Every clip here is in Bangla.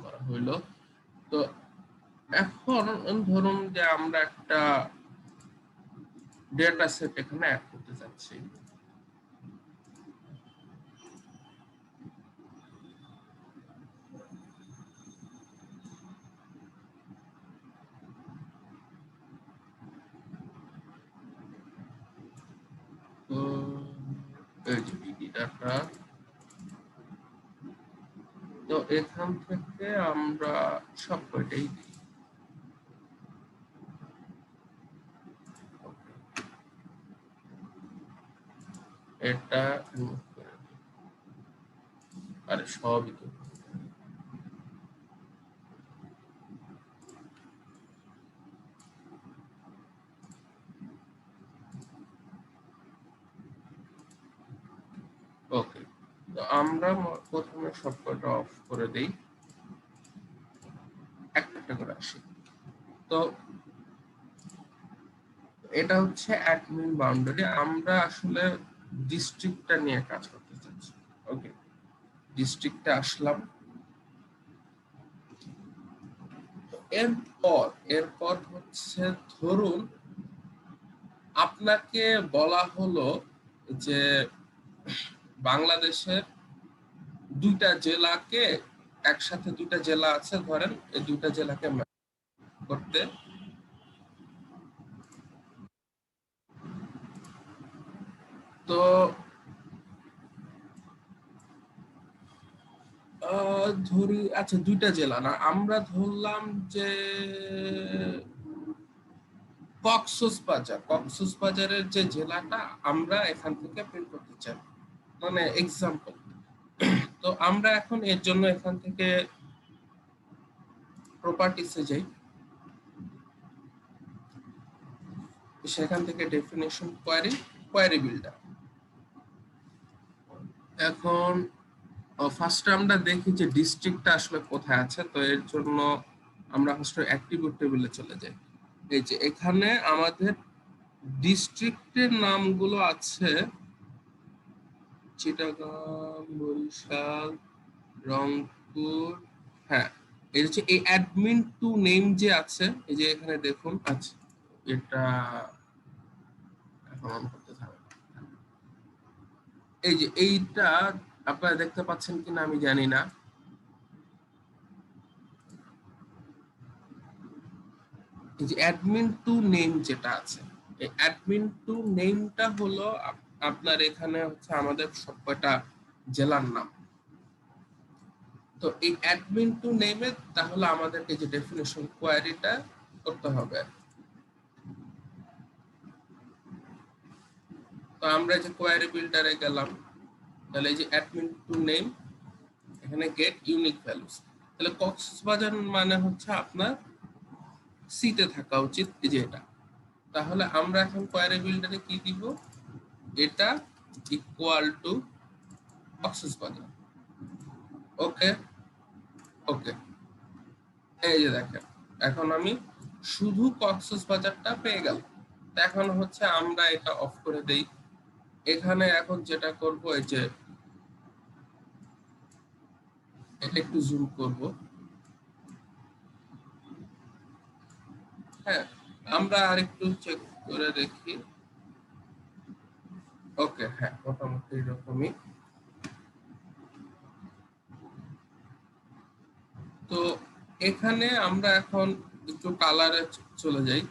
করা হইলো। তো এখন ধরুন যে আমরা একটা ডেটা সেট এখানে অ্যাড করতে চাচ্ছি। তো এই যে বিডি ডাটা, তো এখান থেকে আমরা সব কয়টাই দিই। এটা আরে সবই তো ওকে। তো আমরা প্রথমে সবকটা অফ করে দেই, একটা একটা করে আসি। তো এটা হচ্ছে অ্যাডমিন বাউন্ডারি। আমরা আসলে ডিস্ট্রিক্টটা নিয়ে কাজ করতে চাচ্ছি। ওকে, ডিস্ট্রিক্টে আসলাম। এরপর এরপর হচ্ছে ধরুন আপনাকে বলা হলো যে বাংলাদেশের দুইটা জেলাকে, একসাথে দুইটা জেলা আছে ধরেন, এই দুইটা জেলাকে ম্যাপ করতে। তো ধরি আচ্ছা দুইটা জেলা না, আমরা ধরলাম যে কক্সবাজারের যে জেলাটা আমরা এখান থেকে প্রিন্ট করতে চাই, মানে এক্সাম্পল। তো আমরা এখন এর জন্য এখান থেকে প্রপার্টিসে যাই, সেখান থেকে ডেফিনেশন কোয়ারি বিল্ডার। এখন ফার্স্টে আমরা দেখি যে ডিস্ট্রিক্টটা আসলে কোথায় আছে। তো এর জন্য আমরা ফার্স্টে অ্যাট্রিবিউট টেবিলে চলে যাই। এই যে এখানে আমাদের ডিস্ট্রিক্টের নামগুলো আছে চিটাগাং, বরিশাল, রংপুর। হ্যাঁ, এই হচ্ছে এই অ্যাডমিন টু নেম যে আছে, এই যে এখানে দেখুন। আচ্ছা, এটা এখন অন করতে থাকবে। এই যে এইটা আপনারা দেখতে পাচ্ছেন কিনা আমি জানি না। এই যে অ্যাডমিন টু নেম যেটা আছে, এই অ্যাডমিন টু নেমটা হলো আপনার এখানে হচ্ছে আমাদের সবকটা জেলার নাম। তো এই অ্যাডমিন টু নেমে তাহলে আমাদেরকে যে ডেফিনেশন কোয়ারিটা করতে হবে। তো আমরা যে কোয়ারি বিল্ডারে গেলাম, তাহলে এই যে অ্যাডমিন টু নেম, এখানে গেট ইউনিক ভ্যালুস। তাহলে কক্সবাজার মানে হচ্ছে আপনার সিতে থাকা উচিত, এই যে এটা। তাহলে আমরা এখন কোয়ারি বিল্ডারে কি দিব, এটা ইকুয়াল টু কক্সবাজার। ওকে ওকে, এই যে দেখেন এখন আমি শুধু কক্সবাজারটা পেয়ে গেলাম। এখন হচ্ছে আমরা এটা অফ করে দেই। এখানে এখন যেটা করব, এই যে এটা একটু জুম করব। হ্যাঁ, আমরা আরেকটু চেক করে দেখি। ওকে, হ্যাঁ, মোটামুটি এরকমই। তো এখানে আমরা এখন একটু কালারে চলে যাই।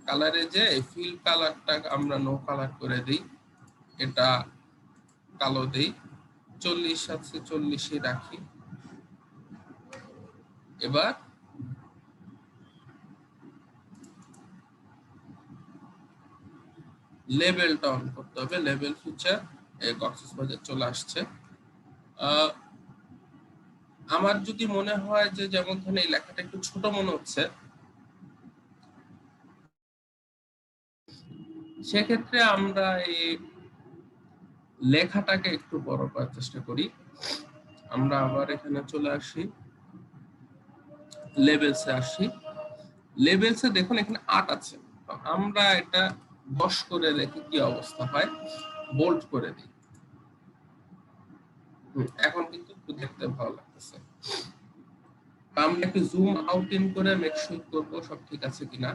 কালারে যে ফিল কালারটা আমরা নো কালার করে দিই, এটা কালো দেই, 40 আছে 40-ই রাখি। এবার লেবেলটা অন করতে হবে, লেবেল ফিচার এই কক্সবাজার চলে আসছে। আমার যদি মনে হয় যে যেমন ধরেন এই লেখাটা একটু ছোট মনে হচ্ছে, সেক্ষেত্রে আমরা এই লেখাটাকে একটু বড় করার চেষ্টা করি। আমরা আবার এখানে চলে আসি, লেবেলসে আসি। লেবেলসে দেখুন এখানে 8 আছে। আমরা এটা 10 করে দেখি কি অবস্থা হয়, বোল্ড করে দিই। এখন কিন্তু একটু দেখতে ভালো লাগতেছে। আমরা একটু জুম আউট ইন করে মেক শিওর করবো সব ঠিক আছে কিনা।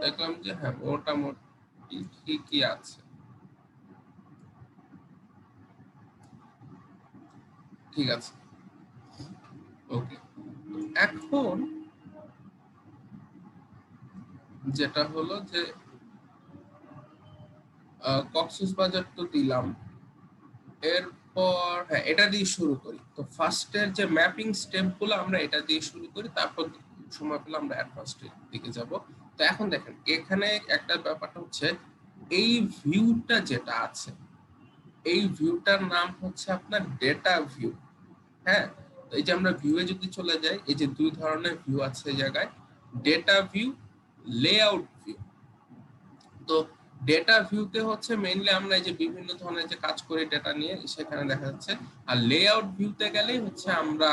দেখলাম যে হ্যাঁ মোটামুটি ঠিকই আছে, ঠিক আছে। ওকে, এখন যেটা হলো যে কক্সবাজার তো দিলাম, এরপর হ্যাঁ এটা দিয়ে শুরু করি। তো ফার্স্টের যে ম্যাপিং স্টেপ গুলো আমরা এটা দিয়ে শুরু করি, তারপর সময় পেলে আমরা অ্যাডভান্সড দিকে যাব। তো এখন দেখেন এখানে একটা ব্যাপারটা হচ্ছে এই ভিউটা যেটা আছে, এই ভিউটার নাম হচ্ছে আপনার ডেটা ভিউ। হ্যাঁ, তো এই যে আমরা ভিউয়ে যদি চলে যাই, এই যে দুই ধরনের ভিউ আছে এই জায়গায়, ডেটা ভিউ, লেআউট ভিউ। তো ডেটা ভিউতে হচ্ছে মেইনলি আমরা এই যে বিভিন্ন ধরনের যে কাজ করি ডেটা নিয়ে সেখানে দেখা যাচ্ছে, আর লেআউট ভিউতে গেলেই হচ্ছে আমরা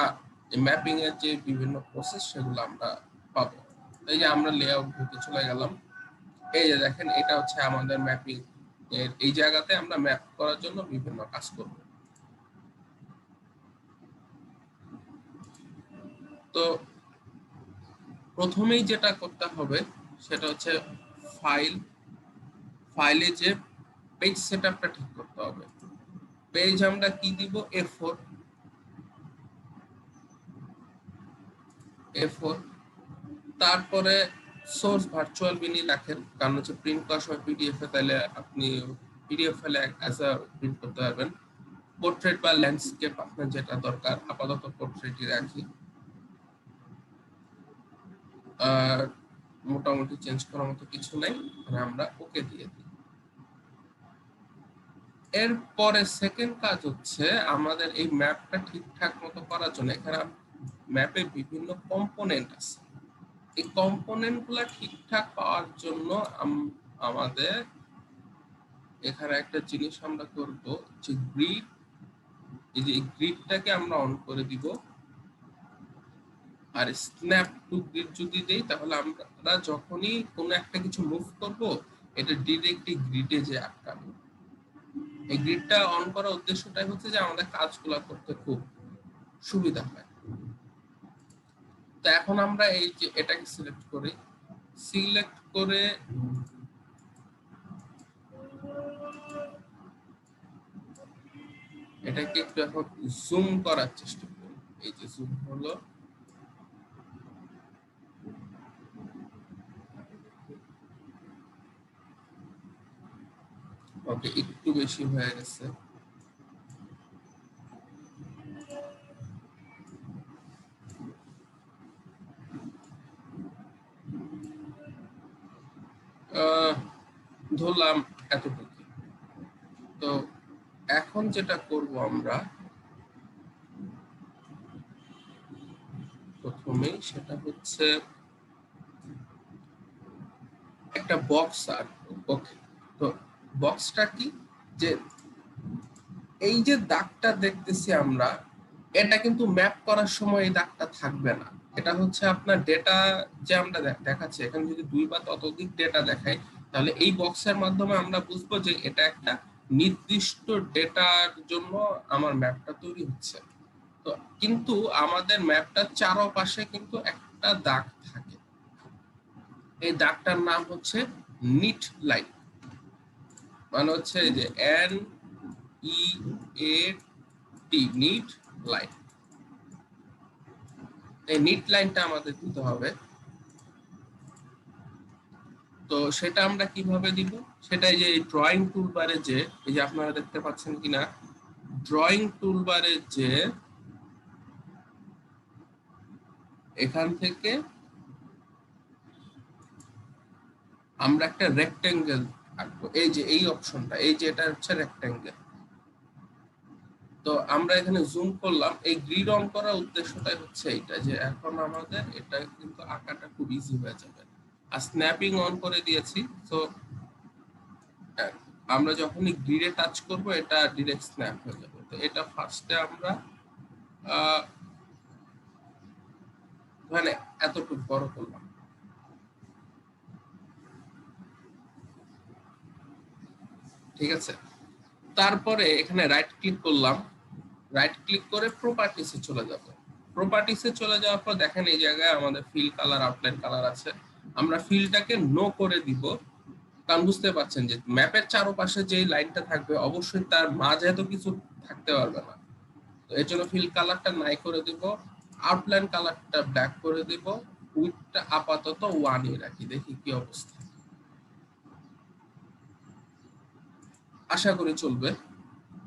ম্যাপিং এর যে বিভিন্ন প্রসেস সেগুলো আমরা পাবো। এই যে আমরা লেআউট ভিউতে চলে গেলাম, এই যে দেখেন এটা হচ্ছে আমাদের ম্যাপিং এর, এই জায়গাতে আমরা ম্যাপ করার জন্য বিভিন্ন কাজ করব। তো প্রথমেই যেটা করতে হবে সেটা হচ্ছে ফাইলে যে পেজ সেটআপটা ঠিক করতে হবে। পেজ আমরা কি দিব, A4, তারপরে সোর্স ভার্চুয়াল মিনি রাখেন, কারণ হচ্ছে প্রিন্ট করার সময় পিডিএফ এ তাহলে আপনি পিডিএফ ফাইলে অ্যাজ আ প্রিন্ট করতে পারবেন। পোর্ট্রেট বা ল্যান্ডস্কেপ আপনার যেটা দরকার, আপাতত পোর্ট্রেটই রাখি। আর মোটামুটি চেঞ্জ করার মতো কিছু নাই, আমরা ওকে দিয়ে দিই। এরপরে সেকেন্ড কাজ হচ্ছে আমাদের এই ম্যাপটা ঠিকঠাক মতো করার জন্য এখানে ম্যাপে বিভিন্ন কম্পোনেন্ট আছে, এই কম্পোনেন্ট গুলা ঠিকঠাক পাওয়ার জন্য আমাদের এখানে একটা জিনিস আমরা করব যে গ্রিড, এই যে গ্রিডটাকে আমরা অন করে দিব। আর স্ন্যাপ টু গ্রিড যদি দেই তাহলে আমরা যখনই কোনো একটা কিছু মুভ করব এটা ডিরেক্টলি গ্রিডে যে আটকাবে। এই গ্রিডটা অন করার উদ্দেশ্যটাই হচ্ছে যে আমাদের কাজগুলো করতে খুব সুবিধা হয়। তো এখন আমরা এই যে এটাকে সিলেক্ট করি, সিলেক্ট করে এটাকে একটু এখন জুম করার চেষ্টা করি। এই যে জুম হলো, ওকে একটু বেশি হয়ে গেছে। ধরলাম এতটুকু। তো এখন যেটা করব আমরা প্রথমেই সেটা হচ্ছে একটা বক্স আর ওকে। তো বক্সটা কি, যে এই যে দাগটা দেখতেছি আমরা, এটা কিন্তু ম্যাপ করার সময় এই দাগটা থাকবে না। এটা হচ্ছে আপনার ডেটা যে আমরা দেখাচ্ছি, এখানে যদি দুই বা ততোধিক ডেটা দেখাই তাহলে এই বক্সের মাধ্যমে আমরা বুঝবো যে এটা একটা নির্দিষ্ট ডেটার জন্য আমার ম্যাপটা তৈরি হচ্ছে। তো কিন্তু আমাদের ম্যাপটার চারপাশে কিন্তু একটা দাগ থাকে, এই দাগটার নাম হচ্ছে নিট লাইন, মানে হচ্ছে যে NEAT, নিট লাইন। এই নিট লাইনটা আমাদের দিতে হবে। তো সেটা আমরা কিভাবে দিব, সেটাই যে ড্রয়িং টুলবারে যে এই যে আপনারা দেখতে পাচ্ছেন কিনা, ড্রয়িং টুলবারে যে এখান থেকে আমরা একটা রেক্টেঙ্গেল আঁকবো, এই যে এই অপশনটা, এই যে এটা হচ্ছে রেক্টেঙ্গেল। তো আমরা এখানে জুম করলাম, এই গ্রিড অন করার উদ্দেশ্যটাই হচ্ছে এইটা, যে এখন আমাদের এটা কিন্তু আঁকাটা খুব ইজি হয়ে যাবে। আর স্ন্যাপিং অন করে দিয়েছি, তো আমরা যখনই গ্রিডে টাচ করব এটা ডিরেক্ট স্ন্যাপ হয়ে যাবে। তো এটা ফার্স্টে আমরা মানে এতটুকু বড় করলাম, ঠিক আছে। তারপরে এখানে রাইট ক্লিক করলাম, রাইট ক্লিক করে প্রপার্টিসে চলে যাব। প্রপার্টিসে চলে যাওয়ার পর দেখেন এই জায়গায় আমাদের ফিল কালার, আউটলাইন কালার আছে। আমরা ফিলটাকে নো করে দিব, কারণ বুঝতে পারছেন যে ম্যাপের চারপাশে যে লাইনটা থাকবে অবশ্যই তার মাঝে তো কিছু থাকতে পারবে না। তো এর জন্য ফিল কালারটা নাই করে দিব, আউটলাইন কালারটা ব্ল্যাক করে দিব, উইডথটা আপাতত 1 রাখি, দেখি কি অবস্থা। আশা করি চলবে।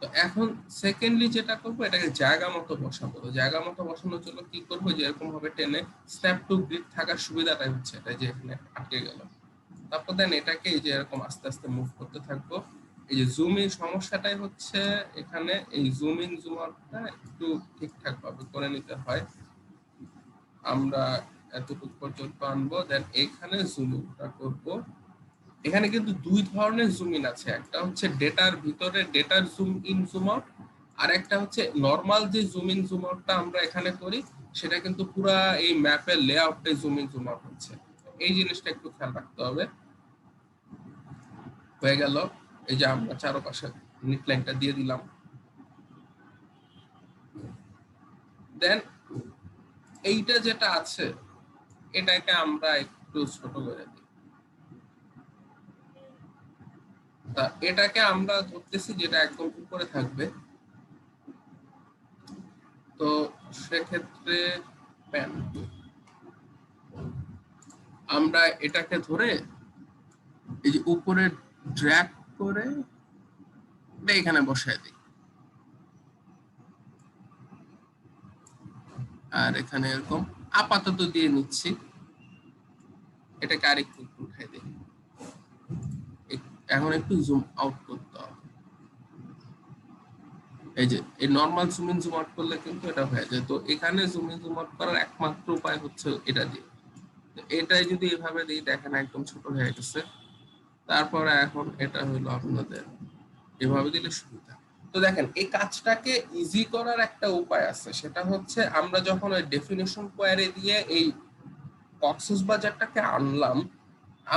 তো এখন সেকেন্ডলি যেটা করবো, এটাকে জায়গা মতো বসাবো। তো জায়গা মতো বসানোর জন্য কি করবো, যে এরকম ভাবে টেনে স্ন্যাপ টু গ্রিড থাকার সুবিধাটাই হচ্ছে এটা, যে এখানে আটকে গেল। তারপর দেন এটাকে এই যে এরকম আস্তে আস্তে মুভ করতে থাকবো। এই যে জুমিং সমস্যাটাই হচ্ছে এখানে, এই জুমিং জুম আউটটা একটু ঠিকঠাক ভাবে করে নিতে হয়। আমরা এতটুকু পর্যন্ত আনবো, দেন এখানে জুমিংটা করবো। এখানে কিন্তু দুই ধরনের জুম ইন আছে, একটা হচ্ছে ডেটার ভিতরে ডেটার জুম ইন জুম আউট, আর একটা হচ্ছে নর্মাল যে জুম ইন জুম আউটটা আমরা এখানে করি সেটা কিন্তু পুরা এই ম্যাপের লেআউটে জুম ইন জুম আউট হচ্ছে। এই জিনিসটা একটু খেয়াল রাখতে হবে। হয়ে গেল, এই যে আমরা চারপাশে নিট লাইনটা দিয়ে দিলাম। দেন এইটা যেটা আছে এটাকে আমরা একটু ছোট করে দিই। তা এটাকে আমরা ধরতেছি যেটা একদম উপরে থাকবে। তো সেক্ষেত্রে প্যান আমরা এটাকে ধরে এই যে উপরে ড্র্যাগ করে এখানে বসায় দিই, আর এখানে এরকম আপাতত দিয়ে নিচ্ছি। এটাকে আরেকটু উঠাই দিই। এখন একটু জুম আউট করতে হবে। এই যে এই normal zoom in zoom out করলে কিন্তু এটা হয়ে যায়। তো এখানে জুম ইন জুম আউট করার একমাত্র উপায় হচ্ছে এটা দিয়ে। এটাই যদি এভাবে দিই, দেখেন একদম ছোট হয়ে গেছে। তারপরে এখন এটা হলো আপনাদের এভাবে দিলে সুবিধা। তো দেখেন এই কাজটাকে ইজি করার একটা উপায় আছে, সেটা হচ্ছে আমরা যখন ওই ডেফিনিশন কোয়ারি দিয়ে এই কক্সবাজারটাকে আনলাম,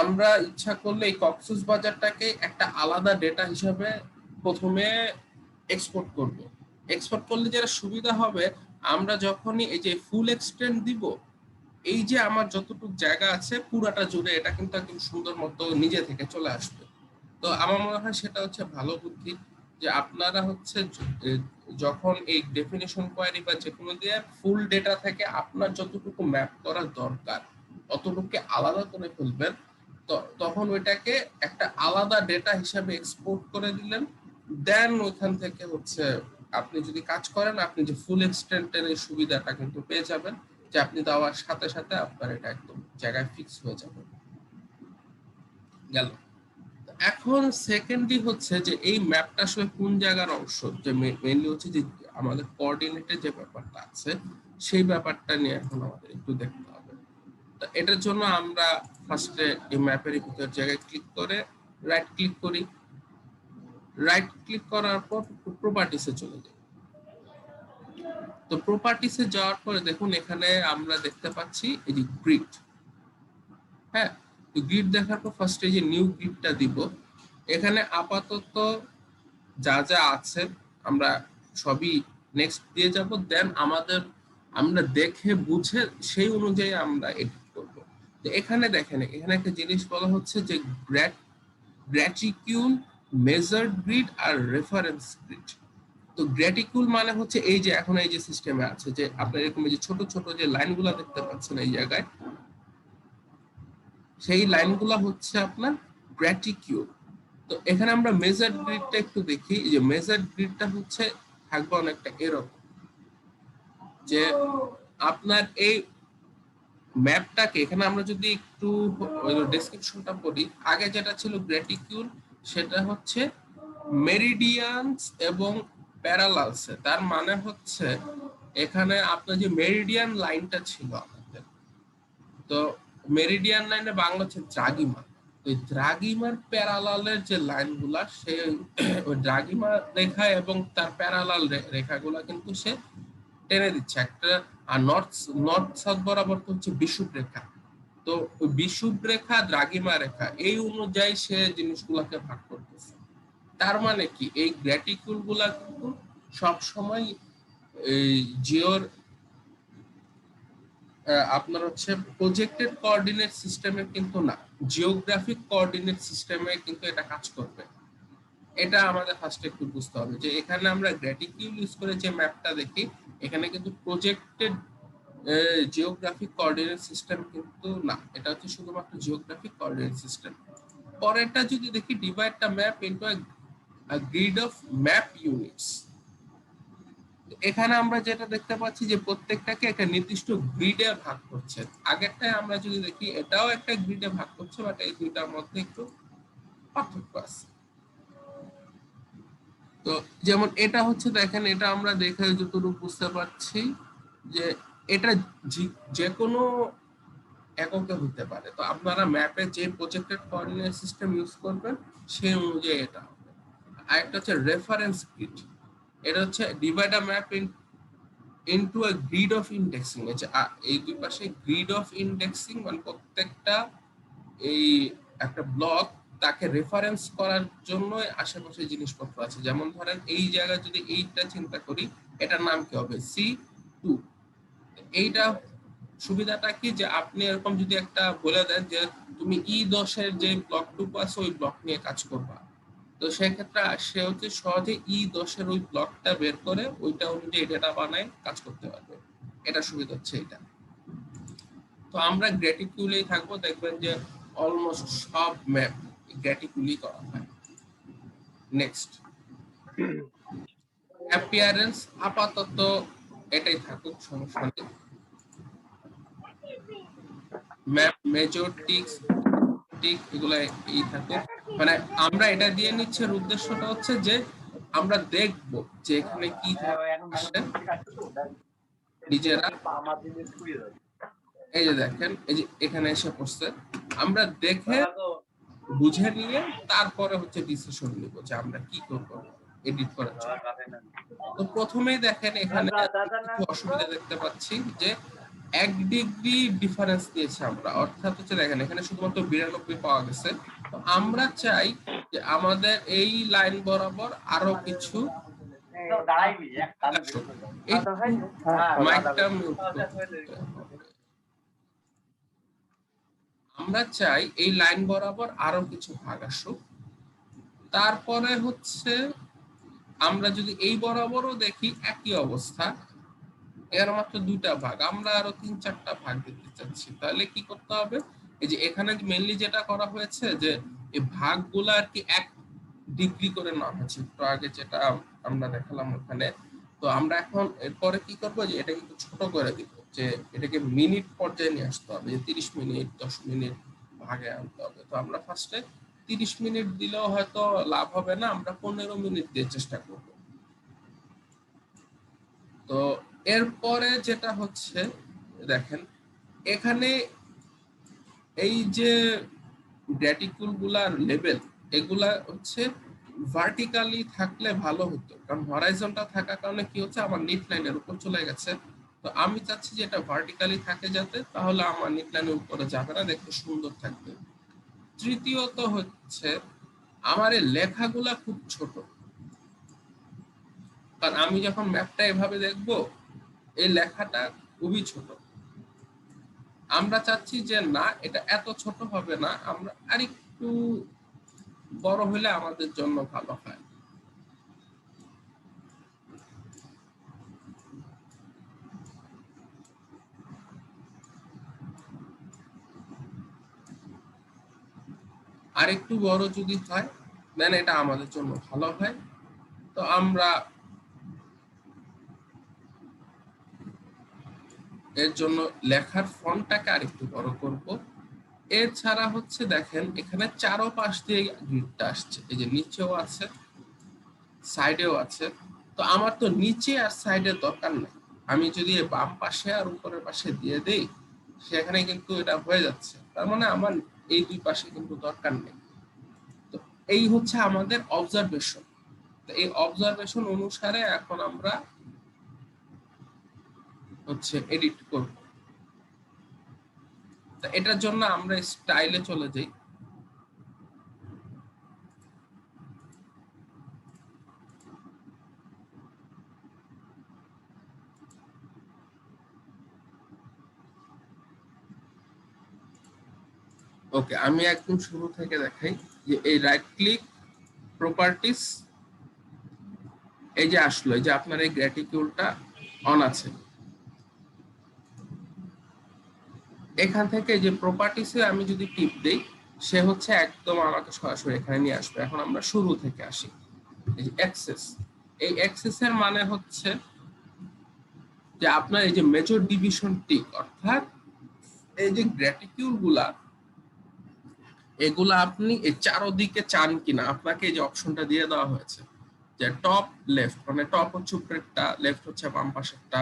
আমরা ইচ্ছা করলে এই কক্সবাজারটাকে একটা আলাদা ডেটা হিসাবে প্রথমে এক্সপোর্ট করব। এক্সপোর্ট করলে যেটা সুবিধা হবে, আমরা যখনই এই যে ফুল এক্সটেন্ড দিব, এই যে আমার যতটুকু জায়গা আছে পুরাটা জুড়ে এটা কিন্তু একদম সুন্দর মতো নিজে থেকে চলে আসবে। তো আমার মনে হয় সেটা হচ্ছে ভালো বুদ্ধি, যে আপনারা হচ্ছে যখন এই ডেফিনিশন কোয়ারি বা যে কোনো দিয়ে ফুল ডেটা থেকে আপনার যতটুকু ম্যাপ করা দরকার অতটুকু আলাদা করে ফেলবেন। তো তখন ওইটাকে একটা আলাদা ডেটা হিসাবে এক্সপোর্ট করে দিলেন। দেন ওইখান থেকে হচ্ছে আপনি যদি কাজ করেন, আপনি যে ফুল এক্সটেন্টের এই সুবিধাটা কিন্তু পেয়ে যাবেন, যে আপনি দেওয়ার সাথে সাথে আপনার এটা একদম জায়গায় ফিক্স হয়ে যাবে। গেল। এখন সেকেন্ডলি হচ্ছে যে এই ম্যাপটা আসলে কোন জায়গার অংশ, যে মেইনলি হচ্ছে যে আমাদের কোঅর্ডিনেটের যে ব্যাপারটা আছে সেই ব্যাপারটা নিয়ে এখন আমাদের একটু দেখতে হবে। তো এটার জন্য আমরা ফার্স্টে এই ম্যাপের ভিতর জায়গায় ক্লিক করে রাইট ক্লিক করি। রাইট ক্লিক করার পর প্রপার্টিসে চলে যাই। তো প্রপার্টিসে যাওয়ার পরে দেখুন এখানে আমরা দেখতে পাচ্ছি এই যে গ্রিড। হ্যাঁ, গ্রিড দেখার পর ফার্স্টে যে নিউ গ্রিডটা দিব। এখানে আপাতত যা যা আছে আমরা সবই নেক্সট দিয়ে যাব। দেন আমরা দেখে বুঝে সেই অনুযায়ী আমরা এডিট করব। তো এখানে দেখেন, এখানে একটা জিনিস বলা হচ্ছে যে গ্র্যাটিকিউল, মেজার্ড গ্রিড আর রেফারেন্স গ্রিড। তো গ্র্যাটিকিউল মানে হচ্ছে এই যে এখন এই যে সিস্টেমে আছে যে আপনার এরকম যে ছোট ছোট যে লাইনগুলো দেখতে পাচ্ছেন এই জায়গায়, সেই লাইনগুলো হচ্ছে আপনার গ্র্যাটিকিউল। তো এখানে আমরা মেজার্ড গ্রিডটা একটু দেখি। যে মেজার্ড গ্রিডটা হচ্ছে থাকবে অনেকটা এরকম, যে আপনার এই ম্যাপটাকে এখানে আমরা যদি একটু ডেসক্রিপশনটা পড়ি, আগে যেটা ছিল গ্র্যাটিকিউল সেটা হচ্ছে মেরিডিয়ানস এবং প্যারালালস। তার মানে হচ্ছে এখানে আপনার যে মেরিডিয়ান লাইনটা ছিল আমাদের, তো মেরিডিয়ান লাইনে বাংলা হচ্ছে দ্রাঘিমা। ওই দ্রাঘিমার প্যারালালের যে লাইনগুলা, সে ওই দ্রাঘিমা রেখা এবং তার প্যারালাল রেখাগুলা কিন্তু সে টেনে দিচ্ছে একটা। আর নর্থ নর্থ সাউথ বরাবর তো হচ্ছে বিষুব রেখা। তো ওই বিষুব রেখা দ্রাঘিমা রেখা এই অনুযায়ী সে জিনিসগুলাকে ভাগ করতেছে। তার মানে কি এই গ্র্যাটিকুল গুলা কিন্তু সবসময় এই জিওর আপনার হচ্ছে প্রজেক্টেড কোঅর্ডিনেট সিস্টেমে কিন্তু না, জিওগ্রাফিক কোঅর্ডিনেট সিস্টেমে কিন্তু এটা কাজ করবে। এটা আমাদের ফার্স্টে একটু বুঝতে হবে যে এখানে আমরা গ্র্যাটিকিউল ইউজ করে যে ম্যাপটা দেখি, এখানে কিন্তু প্রজেক্টেড জিওগ্রাফিক কোঅর্ডিনেট সিস্টেম কিন্তু না, এটা হচ্ছে শুধুমাত্র জিওগ্রাফিক কোঅর্ডিনেট সিস্টেম। পরেরটা যদি দেখি, divide the map into a grid of map units. এখানে আমরা যেটা দেখতে পাচ্ছি যে প্রত্যেকটাকে একটা নির্দিষ্ট গ্রিডে ভাগ করছে। আগেরটায় আমরা যদি দেখি এটাও একটা গ্রিডে ভাগ করছে, বাট এই দুইটার মধ্যে একটু পার্থক্য আছে। তো যেমন এটা হচ্ছে, দেখেন এটা আমরা দেখে যতটুকু বুঝতে পারছি যে এটা যে কোনো এককে হতে পারে। তো আপনারা ম্যাপে যে প্রজেক্টেড কোঅর্ডিনেট সিস্টেম ইউজ করবেন সেই অনুযায়ী এটা হবে। আরেকটা হচ্ছে রেফারেন্স গ্রিড। এটা হচ্ছে divide a map into a grid of indexing. এই দুই পাশে গ্রিড অফ ইন্ডেক্সিং, মানে প্রত্যেকটা এই একটা ব্লক তাকে রেফারেন্স করার জন্য আশেপাশে জিনিসপত্র আছে। যেমন ধরেন এই জায়গায় যদি এইটা চিন্তা করি, এটার নাম কি হবে? C2। এইটা সুবিধাটা কি যে আপনি এরকম যদি একটা বলে দেন যে তুমি E10 এর যে ব্লকটুকু আছে ওই ব্লক নিয়ে কাজ করবা, তো সেক্ষেত্রে সে হচ্ছে সহজে E10 এর ওই ব্লকটা বের করে ওইটা অনুযায়ী ডেটা বানায় কাজ করতে পারবে। এটা সুবিধা হচ্ছে এটা। তো আমরা গ্র্যাটিকুলেই থাকবো, দেখবেন যে অলমোস্ট সব ম্যাপ গ্র্যাটিকুলি করা হয়। নেক্সট, অ্যাপিয়ারেন্স আপাতত এটাই থাকুক, সমস্যা নেই। ম্যাপ মেজর টিক্স এগুলা এই থাকুক। মানে আমরা এটা দিয়ে নিচ্ছের উদ্দেশ্যটা হচ্ছে যে আমরা দেখব যে এখানে কি আসে নিজেরা। এই যে দেখেন, এই যে এখানে এসে পড়ছে, আমরা দেখে বুঝে নিয়ে তারপরে হচ্ছে ডিসিশন নিব যে আমরা কি করব এডিট করার জন্য। তো প্রথমেই দেখেন এখানে কিছু অসুবিধা দেখতে পাচ্ছি যে 1 ডিগ্রি ডিফারেন্স দিয়েছে আমরা, অর্থাৎ হচ্ছে দেখেন এখানে শুধুমাত্র 92 পাওয়া গেছে। তো আমরা চাই যে আমাদের এই লাইন বরাবর আরো কিছু মাইকটা মিউট করতে হবে। আমরা চাই এই লাইন বরাবর আরো কিছু ভাগ আসুক। তারপরে হচ্ছে আমরা যদি এই বরাবরও দেখি একই অবস্থা, এর মাত্র 2টা ভাগ, আমরা আরো 3-4টা ভাগ দিতে চাচ্ছি। তাহলে কি করতে হবে? এই যে এখানে মেইনলি যেটা করা হয়েছে যে এই ভাগগুলো আর কি 1 ডিগ্রি করে নেওয়া হয়েছে, একটু আগে যেটা আমরা দেখালাম ওখানে। তো আমরা এখন এরপরে কি করবো, যে এটাকে একটু ছোট করে দিব, যে এটাকে মিনিট পর্যায়ে নিয়ে আসতে হবে, যে 30 মিনিট 10 মিনিট ভাগে আনতে হবে। তো আমরা ফার্স্টে 30 মিনিট দিলেও হয়তো লাভ হবে না, আমরা 15 মিনিট দিয়ে চেষ্টা করব। তো এরপরে যেটা হচ্ছে দেখেন এখানে এই যে গ্র্যাটিকুল গুলার লেভেল, এগুলা হচ্ছে ভার্টিক্যালি থাকলে ভালো হতো, কারণ হরাইজনটা থাকার কারণে কি হচ্ছে আমার নিট লাইনের উপর চলে গেছে। তো আমি চাচ্ছি যে এটা ভার্টিক্যালি থাকে যাতে, তাহলে আমার নিট লাইনের উপরে যাবে না, দেখতে সুন্দর থাকবে। তৃতীয়ত হচ্ছে আমার এই লেখাগুলা খুব ছোট, কারণ আমি যখন ম্যাপটা এভাবে দেখবো এই লেখাটা খুবই ছোট। আমরা চাচ্ছি যে না, এটা এত ছোট হবে না, আমরা আরেকটু বড় হলে আমাদের জন্য ভালো হয়। আরেকটু বড় যদি হয় দেন এটা আমাদের জন্য ভালো হয়। তো আমরা এর জন্য লেখার ফন্টটাকে আরেকটু বড় করব। এছাড়া হচ্ছে দেখেন এখানে চারপাশ দিয়ে গ্রিডটা আসছে, এই যে নিচেও আছে সাইডেও আছে। তো আমার তো নিচে আর সাইডের দরকার নেই, আমি যদি বাম পাশে আর উপরের পাশে দিয়ে দেই সেখানে কিন্তু এটা হয়ে যাচ্ছে, তার মানে আমার এই দুই পাশে কিন্তু দরকার নেই। তো এই হচ্ছে আমাদের অবজারভেশন। তো এই অবজারভেশন অনুসারে এখন আমরা হচ্ছে এডিট করব। তো এটার জন্য আমরা স্টাইলে চলে যাই। ওকে, আমি একদম শুরু থেকে দেখাই যে এই রাইট ক্লিক প্রপার্টিস, এই যে আসলো, এই যে আপনার এই গ্র্যাটিটিউডটা অন আছে, এখান থেকে যে প্রপার্টিসে আমি যদি টিপ দেই, সে হচ্ছে একদম আমাকে সরাসরি এখানে নিয়ে আসবে। এখন আমরা শুরু থেকে আসি, এই যে অ্যাক্সেস, এই অ্যাক্সেস এর মানে হচ্ছে যে আপনার এই যে মেজর ডিভিশন টিক, অর্থাৎ এই যে গ্র্যাটিটিউড গুলা, এগুলা আপনি এই চারদিকে চান কিনা, আপনাকে এই যে অপশনটা দিয়ে দেওয়া হয়েছে যে টপ লেফট, মানে টপ হচ্ছে উপরেরটা, লেফট হচ্ছে বাম পাশেরটা,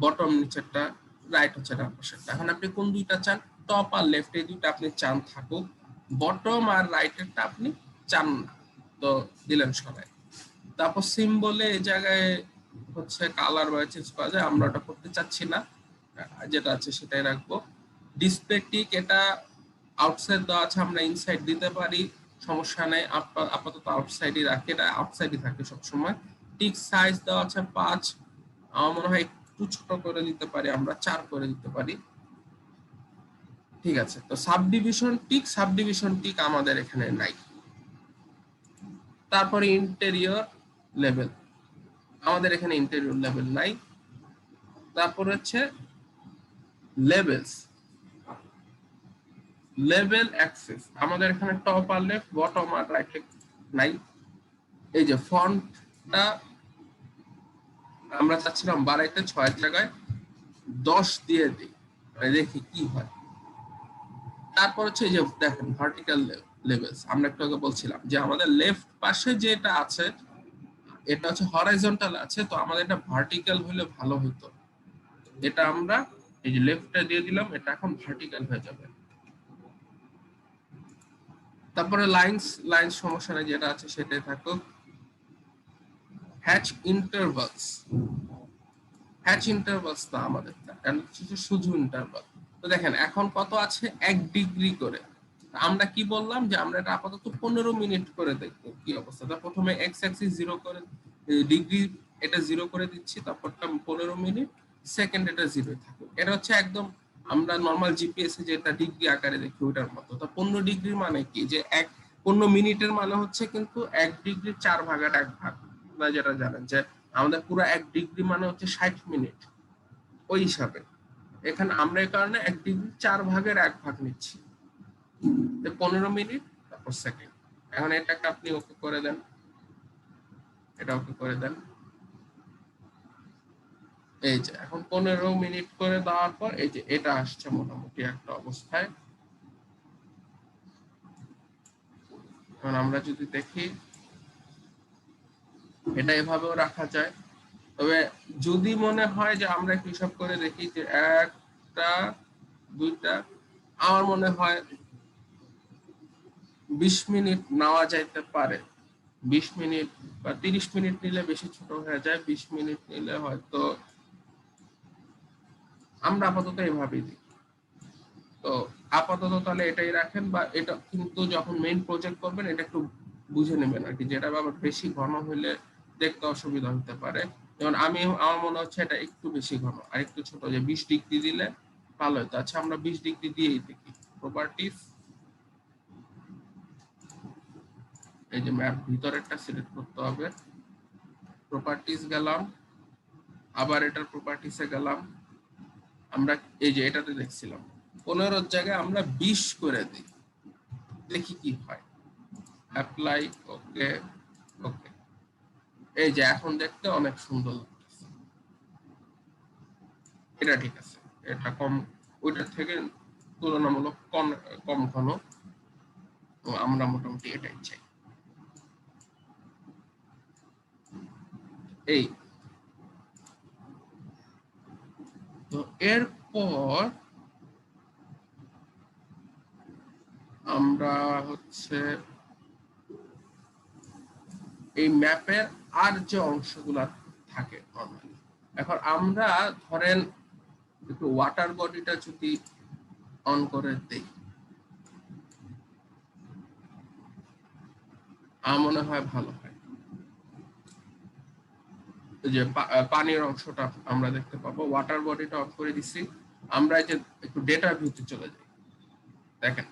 বটম নিচেরটা, রাইট হচ্ছে ডান পাশেরটা। এখন আপনি কোন দুইটা চান? টপ আর লেফট এই দুইটা আপনি চান থাকুক, বটম আর রাইটেরটা আপনি চান না, তো দিলেন সবাই। তারপর সিম্বলে এই জায়গায় হচ্ছে কালার বা চেঞ্জ করা যায়, আমরা ওটা করতে চাচ্ছি না, যেটা আছে সেটাই রাখবো। ডিসপ্লে টিক, এটা আউটসাইড দেওয়া আছে, আমরা ইনসাইড দিতে পারি, সমস্যা নেই, আপাতত আউটসাইডই রাখি, এটা আউটসাইডই থাকে সবসময়। টিক সাইজ দেওয়া আছে 5, আমার মনে হয় একটু ছোট করে দিতে পারি, আমরা 4 করে দিতে পারি, ঠিক আছে। তো সাবডিভিশন টিক আমাদের এখানে নাই। তারপরে ইন্টেরিয়র লেভেল, আমাদের এখানে ইন্টেরিয়র লেভেল নাই। তারপর হচ্ছে লেভেলস, লেভেল অ্যাক্সেস, আমাদের এখানে টপ আর লেফট, বটম আর রাইট নাই। এই যে ফন্টটা আমরা চাচ্ছিলাম বাড়াইতে 6 জায়গায় 10 দিয়ে দিই, দেখি কি হয়। তারপর হচ্ছে এই যে দেখেন ভার্টিক্যাল লেভেলস, আমরা একটু আগে বলছিলাম যে আমাদের লেফট পাশে যেটা আছে এটা হচ্ছে হরাইজন্টাল আছে, তো আমাদের এটা ভার্টিক্যাল হলে ভালো হতো। এটা আমরা এই যে লেফটটা দিয়ে দিলাম, এটা এখন ভার্টিক্যাল হয়ে যাবে। তারপরে লাইন্স, লাইন্স সমস্যা নেই, যেটা আছে সেটাই থাকুক। হ্যাচ ইন্টারভালস, হ্যাচ ইন্টারভালস না আমাদের, শুধু ইন্টারভাল। তো দেখেন এখন কত আছে, 1 ডিগ্রি করে। আমরা কি বললাম যে আমরা এটা আপাতত 15 মিনিট করে দেখবো কি অবস্থা। প্রথমে এক্স অ্যাক্সিস 0 করে, ডিগ্রি এটা 0 করে দিচ্ছি, তারপরটা 15 মিনিট, সেকেন্ড এটা 0 থাকুক। এটা হচ্ছে একদম আমরা নর্মাল জিপিএস এ যেটা ডিগ্রি আকারে দেখি ওটার মতো। তো 15 ডিগ্রি মানে কি, যে 15 মিনিটের মানে হচ্ছে কিন্তু 1 ডিগ্রির 4 ভাগের 1 ভাগ, আপনারা যেটা জানেন যে আমাদের পুরো 1 ডিগ্রি মানে হচ্ছে 60 মিনিট, ওই হিসাবে এখানে আমরা এই কারণে 1 ডিগ্রি 4 ভাগের 1 ভাগ নিচ্ছি, 15 মিনিট তারপর সেকেন্ড। এখন এটাকে আপনি ওকে করে দেন, এটা ওকে করে দেন। এই যে এখন 15 মিনিট করে দেওয়ার পর এই যে এটা আসছে মোটামুটি একটা অবস্থায়। এখন আমরা যদি দেখি এটা এভাবেও রাখা যায়, তবে যদি মনে হয় যে আমরা একটু হিসাব করে দেখি যে একটা দুইটা, আমার মনে হয় 20 মিনিট নেওয়া যাইতে পারে। 20 মিনিট বা 30 মিনিট নিলে বেশি ছোট হয়ে যায়, 20 মিনিট নিলে হয়তো, আমরা আপাতত এভাবেই দিই। তো আপাতত তাহলে এটাই রাখেন, বা এটা কিন্তু যখন মেইন প্রজেক্ট করবেন এটা একটু বুঝে নেবেন আর কি, যেটা আবার বেশি ঘন হলে দেখতে অসুবিধা হতে পারে। যেমন আমার মনে হচ্ছে এটা একটু বেশি ঘন, আর একটু ছোট, যে 20 ডিগ্রি দিলে ভালো হতো। আচ্ছা আমরা 20 ডিগ্রি দিয়েই দেখি। প্রপার্টিস, এই যে ম্যাপ ভিতরেরটা সিলেক্ট করতে হবে, প্রপার্টিস গেলাম, আবার এটার প্রপার্টিসে গেলাম, আমরা এই যে এটাতে দেখছিলাম 15 জায়গায় আমরা 20 করে দিই, দেখি কি হয়। অ্যাপ্লাই, ওকে, ওকে, এই যে এখন দেখতে অনেক সুন্দর লাগছে, এটা ঠিক আছে। এটা কম, ওইটার থেকে তুলনামূলক কম, কম ঘন, আমরা মোটামুটি এটাই চাই। এই তো এরপর আমরা হচ্ছে এই ম্যাপের আর যে অংশগুলা থাকে নর্মালি, এখন আমরা ধরেন একটু ওয়াটার বডিটা যদি অন করে দেই, আমার মনে হয় ভালো হয়। যে পানির অংশটা আমরা দেখতে পাবো, ওয়াটার বডিটা অফ করে দিছি। আমরা এই যে একটু ডেটা ভিউতে চলে যাই, দেখেন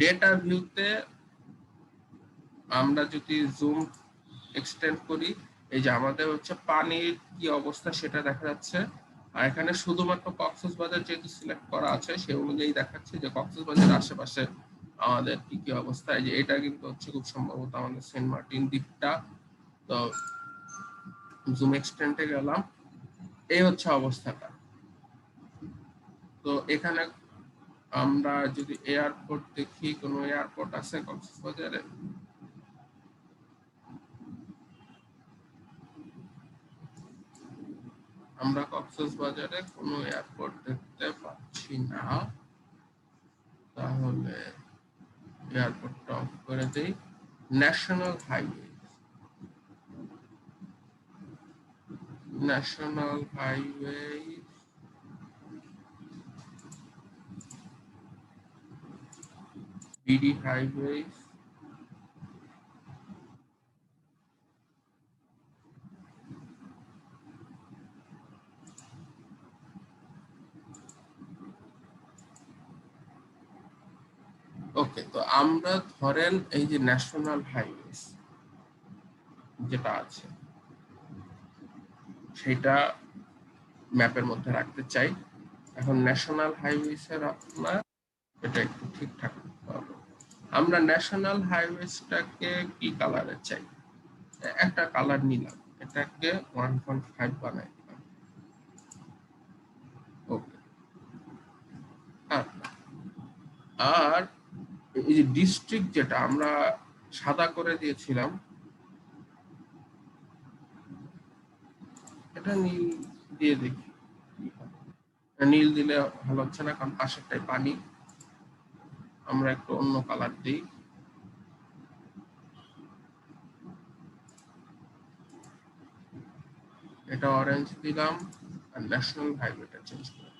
ডেটা ভিউতে আমরা যদি জুম এক্সটেন্ড করি, এই যে আমাদের হচ্ছে পানির কি অবস্থা সেটা দেখা যাচ্ছে। আর এখানে শুধুমাত্র কক্সবাজার যেহেতু সিলেক্ট করা আছে সেই অনুযায়ী দেখাচ্ছে যে কক্সবাজারের আশেপাশে আমাদের কি কি অবস্থা। এই যে এটা কিন্তু হচ্ছে খুব সম্ভবত আমাদের সেন্ট মার্টিন দ্বীপটা। তো জুম এক্সটেন্ডে গেলাম, এই হচ্ছে অবস্থাটা। তো এখানে আমরা যদি এয়ারপোর্ট দেখি, কোনো এয়ারপোর্ট আছে কক্সবাজারে? আমরা কক্সবাজারে কোনো এয়ারপোর্ট দেখতে পাচ্ছি না। তাহলে এয়ারপোর্টটা অফ করে দেই। National highway, national highway, BD highway, okay. তো আমরা ধরেন এই যে ন্যাশনাল হাইওয়ে যেটা আছে সেটা ম্যাপের মধ্যে রাখতে চাই। এখন ন্যাশনাল হাইওয়েসের আপনার এটা একটু ঠিকঠাক করতে হবে। আমরা ন্যাশনাল হাইওয়েসটাকে কি কালারে চাই? একটা কালার নিলাম, এটাকে 1.5 বানাই দিলাম। ওকে। আর এই যে ডিস্ট্রিক্ট যেটা আমরা সাদা করে দিয়েছিলাম, এটা নীল দিয়ে দেখি। নীল দিলে ভালো হচ্ছে না, কারণ পাশেরটাই পানি। আমরা একটু অন্য কালার দিই। এটা অরেঞ্জ দিলাম, আর ন্যাশনাল হাইওয়েটা চেঞ্জ করে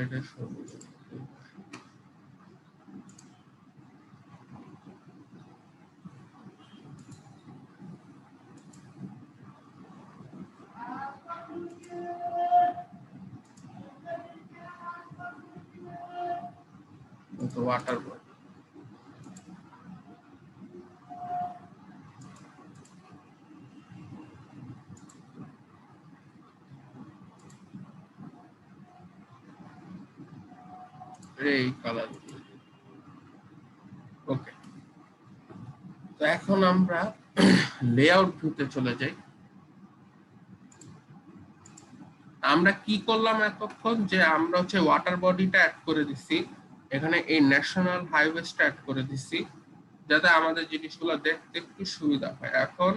এটা সবুজ। ওয়াটার বডি, এই কালার। ওকে। তো এখন আমরা লেআউট ভিউতে চলে যাই। আমরা কি করলাম এতক্ষণ, যে আমরা হচ্ছে ওয়াটার বডিটা অ্যাড করে দিছি, এখানে এই ন্যাশনাল হাইওয়েসটা অ্যাড করে দিছি যাতে আমাদের জিনিসগুলো দেখতে একটু সুবিধা হয়। এখন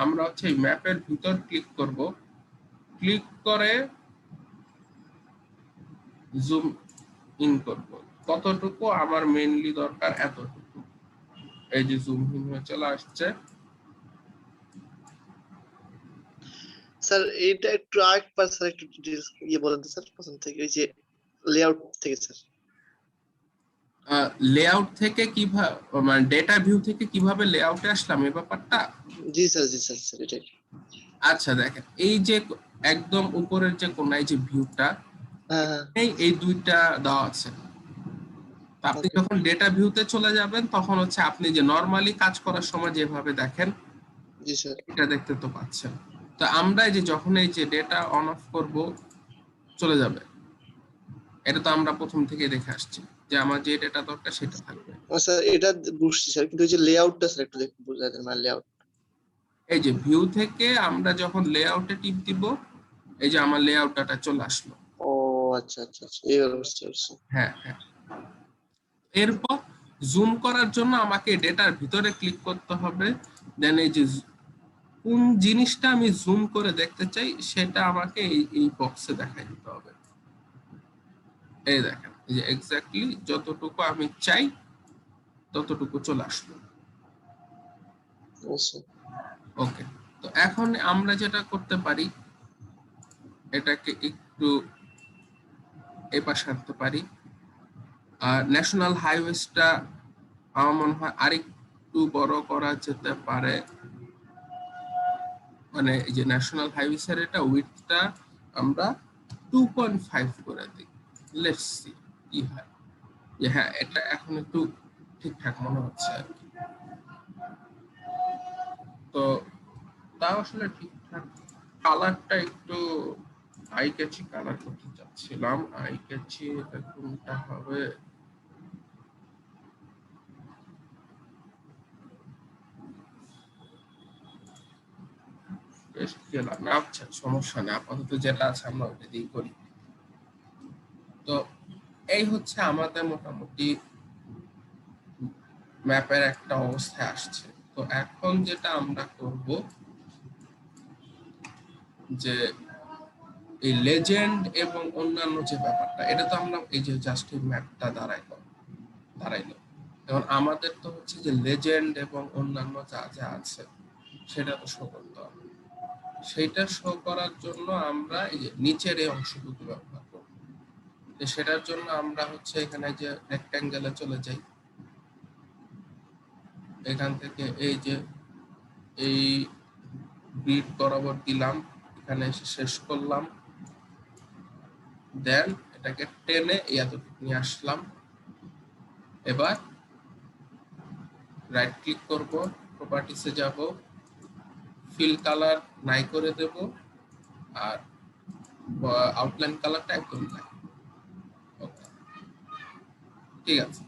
আমরা হচ্ছে এই ম্যাপের ভিতর ক্লিক করব, ক্লিক করে জুম ইন করব। কতটুকু আমার মেইনলি দরকার, এতটুকু। এই যে জুম ইন হয়ে চলে আসছে। স্যার এটা একটু আরেকবার স্যার একটু ইয়ে বলেন স্যার, প্রথম থেকে ওই যে লেআউট থেকে স্যার। লেআউট থেকে কিভাবে, মানে ডেটা ভিউ থেকে কিভাবে লেআউটে আসলাম এই ব্যাপারটা? জি স্যার, জি স্যার, স্যার এটাই। আচ্ছা দেখেন, এই যে একদম উপরের যে কোনায় যে ভিউটা, হ্যাঁ, এই দুইটা দেওয়া আছে। আপনি যখন ডেটা ভিউতে চলে যাবেন তখন হচ্ছে আপনি যে নরমালি কাজ করার সময় যেভাবে দেখেন, জি স্যার, এটা দেখতে তো পাচ্ছেন। তো আমরা এই যে যখন এই যে ডেটা অন অফ করব চলে যাবে, এটা তো আমরা প্রথম থেকে দেখে আসছি যে আমার যে ডেটা দরকার সেটা থাকবে। স্যার এটা বুঝছি স্যার, কিন্তু ওই যে লেআউটটা স্যার একটু দেখুন বুঝাই দেন, মানে লেআউট। এই যে ভিউ থেকে আমরা যখন লেআউটে টিপ দিব, এই যে আমার লেআউট ডাটা চলে আসলো। ও আচ্ছা আচ্ছা আচ্ছা, এইবার বুঝতে পারছি। হ্যাঁ হ্যাঁ। এরপর জুম করার জন্য আমাকে ডেটার ভিতরে ক্লিক করতে হবে। দেন এই যে কোন জিনিসটা আমি জুম করে দেখতে চাই সেটা আমাকে এই বক্সে দেখাই দিতে হবে। এই দেখেন, এই যে এক্স্যাক্টলি যতটুকু আমি চাই ততটুকু চলে আসলো। আচ্ছা ওকে। তো এখন আমরা যেটা করতে পারি, এটাকে একটু এই পাশে আনতে পারি। আর ন্যাশনাল হাইওয়েসটা আমার মনে হয় আরেকটু বড় করা যেতে পারে। মানে এই যে ন্যাশনাল হাইওয়েসের এটা উইডথটা আমরা 2.5 করে দিই। লেটস সি কি হয়। যে হ্যাঁ, এটা এখন একটু ঠিকঠাক মনে হচ্ছে আর কি। তো তাও আসলে ঠিকঠাক। কালারটা একটু আই ক্যাচি কালার করতে চাচ্ছিলাম। আই ক্যাচি এটা কোনটা হবে? বেশ গেলাম না, আচ্ছা সমস্যা নেই, আপাতত যেটা আছে আমরা ওটা দিয়ে করি। তো এই হচ্ছে আমাদের মোটামুটি ম্যাপের একটা অবস্থায় আসছে। তো এখন যেটা আমরা করব যে এই লেজেন্ড এবং অন্যান্য যে ব্যাপারটা, এটা তো আমরা এই যে জাস্ট এই ম্যাপটা দাঁড়াইলো। এখন আমাদের তো হচ্ছে যে লেজেন্ড এবং অন্যান্য যা যা আছে সেটা তো শো করতে হবে। সেইটা শো করার জন্য আমরা এই যে নিচের এই অংশটুকু ব্যবহার করব। সেটার জন্য আমরা হচ্ছে এখানে যে রেক্ট্যাঙ্গেলে চলে যাই, এখান থেকে এই যে এই গ্রিড বরাবর দিলাম, এখানে এসে শেষ করলাম, দেন এটাকে টেনে এতটুকু নিয়ে আসলাম। এবার রাইট ক্লিক করব, প্রপার্টিসে যাব, ফিল কালার নাই করে দেব, আর আউটলাইন কালারটা একদম নাই। ওকে, ঠিক আছে।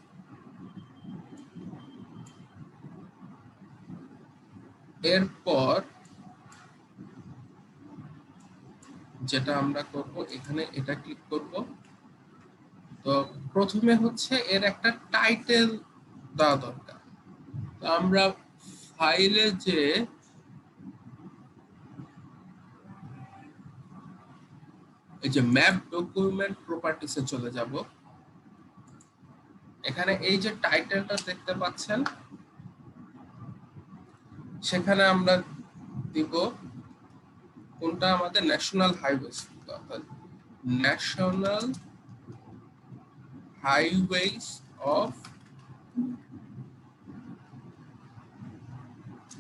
এরপর যেটা আমরা করব, এখানে এটা ক্লিক করব। তো প্রথমে হচ্ছে এর একটা টাইটেল দেওয়া দরকার। তো আমরা ফাইলে যে এই যে ম্যাপ ডকুমেন্ট প্রপার্টিসে চলে যাব। এখানে এই যে টাইটেলটা দেখতে পাচ্ছেন, সেখানে আমরা দিব কোনটা আমাদের ন্যাশনাল হাইওয়েজ, অর্থাৎ ন্যাশনাল হাইওয়েজ অফ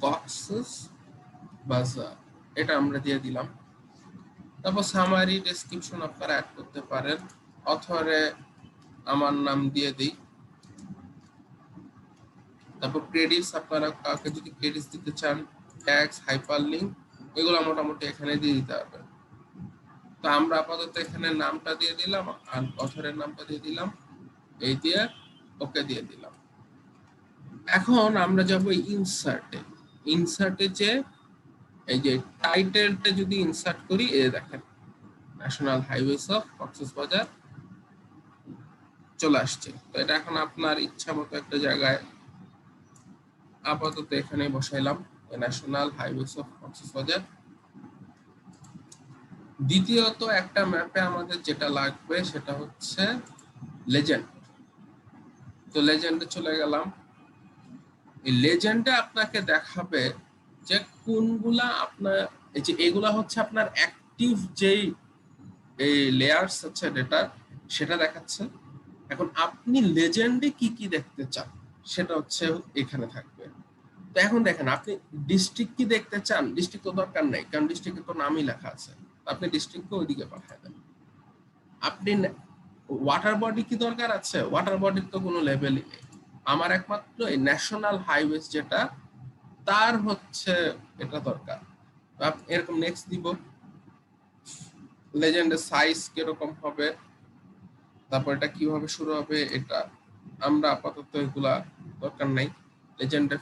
কক্সেস বাজার, এটা আমরা দিয়ে দিলাম। তারপর সামারি ডেসক্রিপশন আপনারা অ্যাড করতে পারেন, অথরে আমার নাম দিয়ে দিই। তারপর ক্রেডিটস, আপনারা কাউকে যদি ক্রেডিটস দিতে চান, ট্যাক্স, হাইপারলিংক, এগুলো মোটামুটি এখানে দিয়ে দিতে পারবেন। তো আমরা আপাতত এখানে নামটা দিয়ে দিলাম আর অথরের নামটা দিয়ে দিলাম, এই দিয়ে ওকে দিয়ে দিলাম। এখন আমরা যাব ইনসার্টে। ইনসার্টে যে এই যে টাইটেলটা যদি ইনসার্ট করি, এই দেখেন ন্যাশনাল হাইওয়েজ অফ কক্সবাজার চলে আসছে। তো এটা এখন আপনার ইচ্ছা মতো একটা জায়গায় আপাতত এখানে বসাইলাম, ন্যাশনাল হাইওয়েজ অফ কক্সবাজার। দ্বিতীয়ত একটা ম্যাপে আমাদের যেটা লাগবে সেটা হচ্ছে লেজেন্ড। তো লেজেন্ডে চলে গেলাম। এই লেজেন্ডে আপনাকে দেখাবে যে কোনগুলা আপনার, এই যে এগুলা হচ্ছে আপনার অ্যাক্টিভ যেই এই লেয়ার্স আছে ডেটা, সেটা দেখাচ্ছে। এখন আপনি লেজেন্ডে কি কি দেখতে চান সেটা হচ্ছে এখানে থাকবে। তো এখন দেখেন, আপনি ডিস্ট্রিক্ট কি দেখতে চান? ডিস্ট্রিক্ট তো দরকার নাই, কারণ ডিস্ট্রিক্টে তো নামই লেখা আছে। আপনি ডিস্ট্রিক্টকে ওইদিকে পাঠিয়ে দেন। আপনি ওয়াটার বডি কি দরকার আছে? ওয়াটার বডির তো কোনো লেভেলই নেই। আমার একমাত্র এই ন্যাশনাল হাইওয়েজ যেটা, তার হচ্ছে এটা দরকার। এরকম নেক্সট দিব। লেজেন্ডের সাইজ কিরকম হবে, তারপর এটা কিভাবে শুরু হবে, এটা আমরা আপাতত এগুলা দরকার নাই। লেজেন্ডের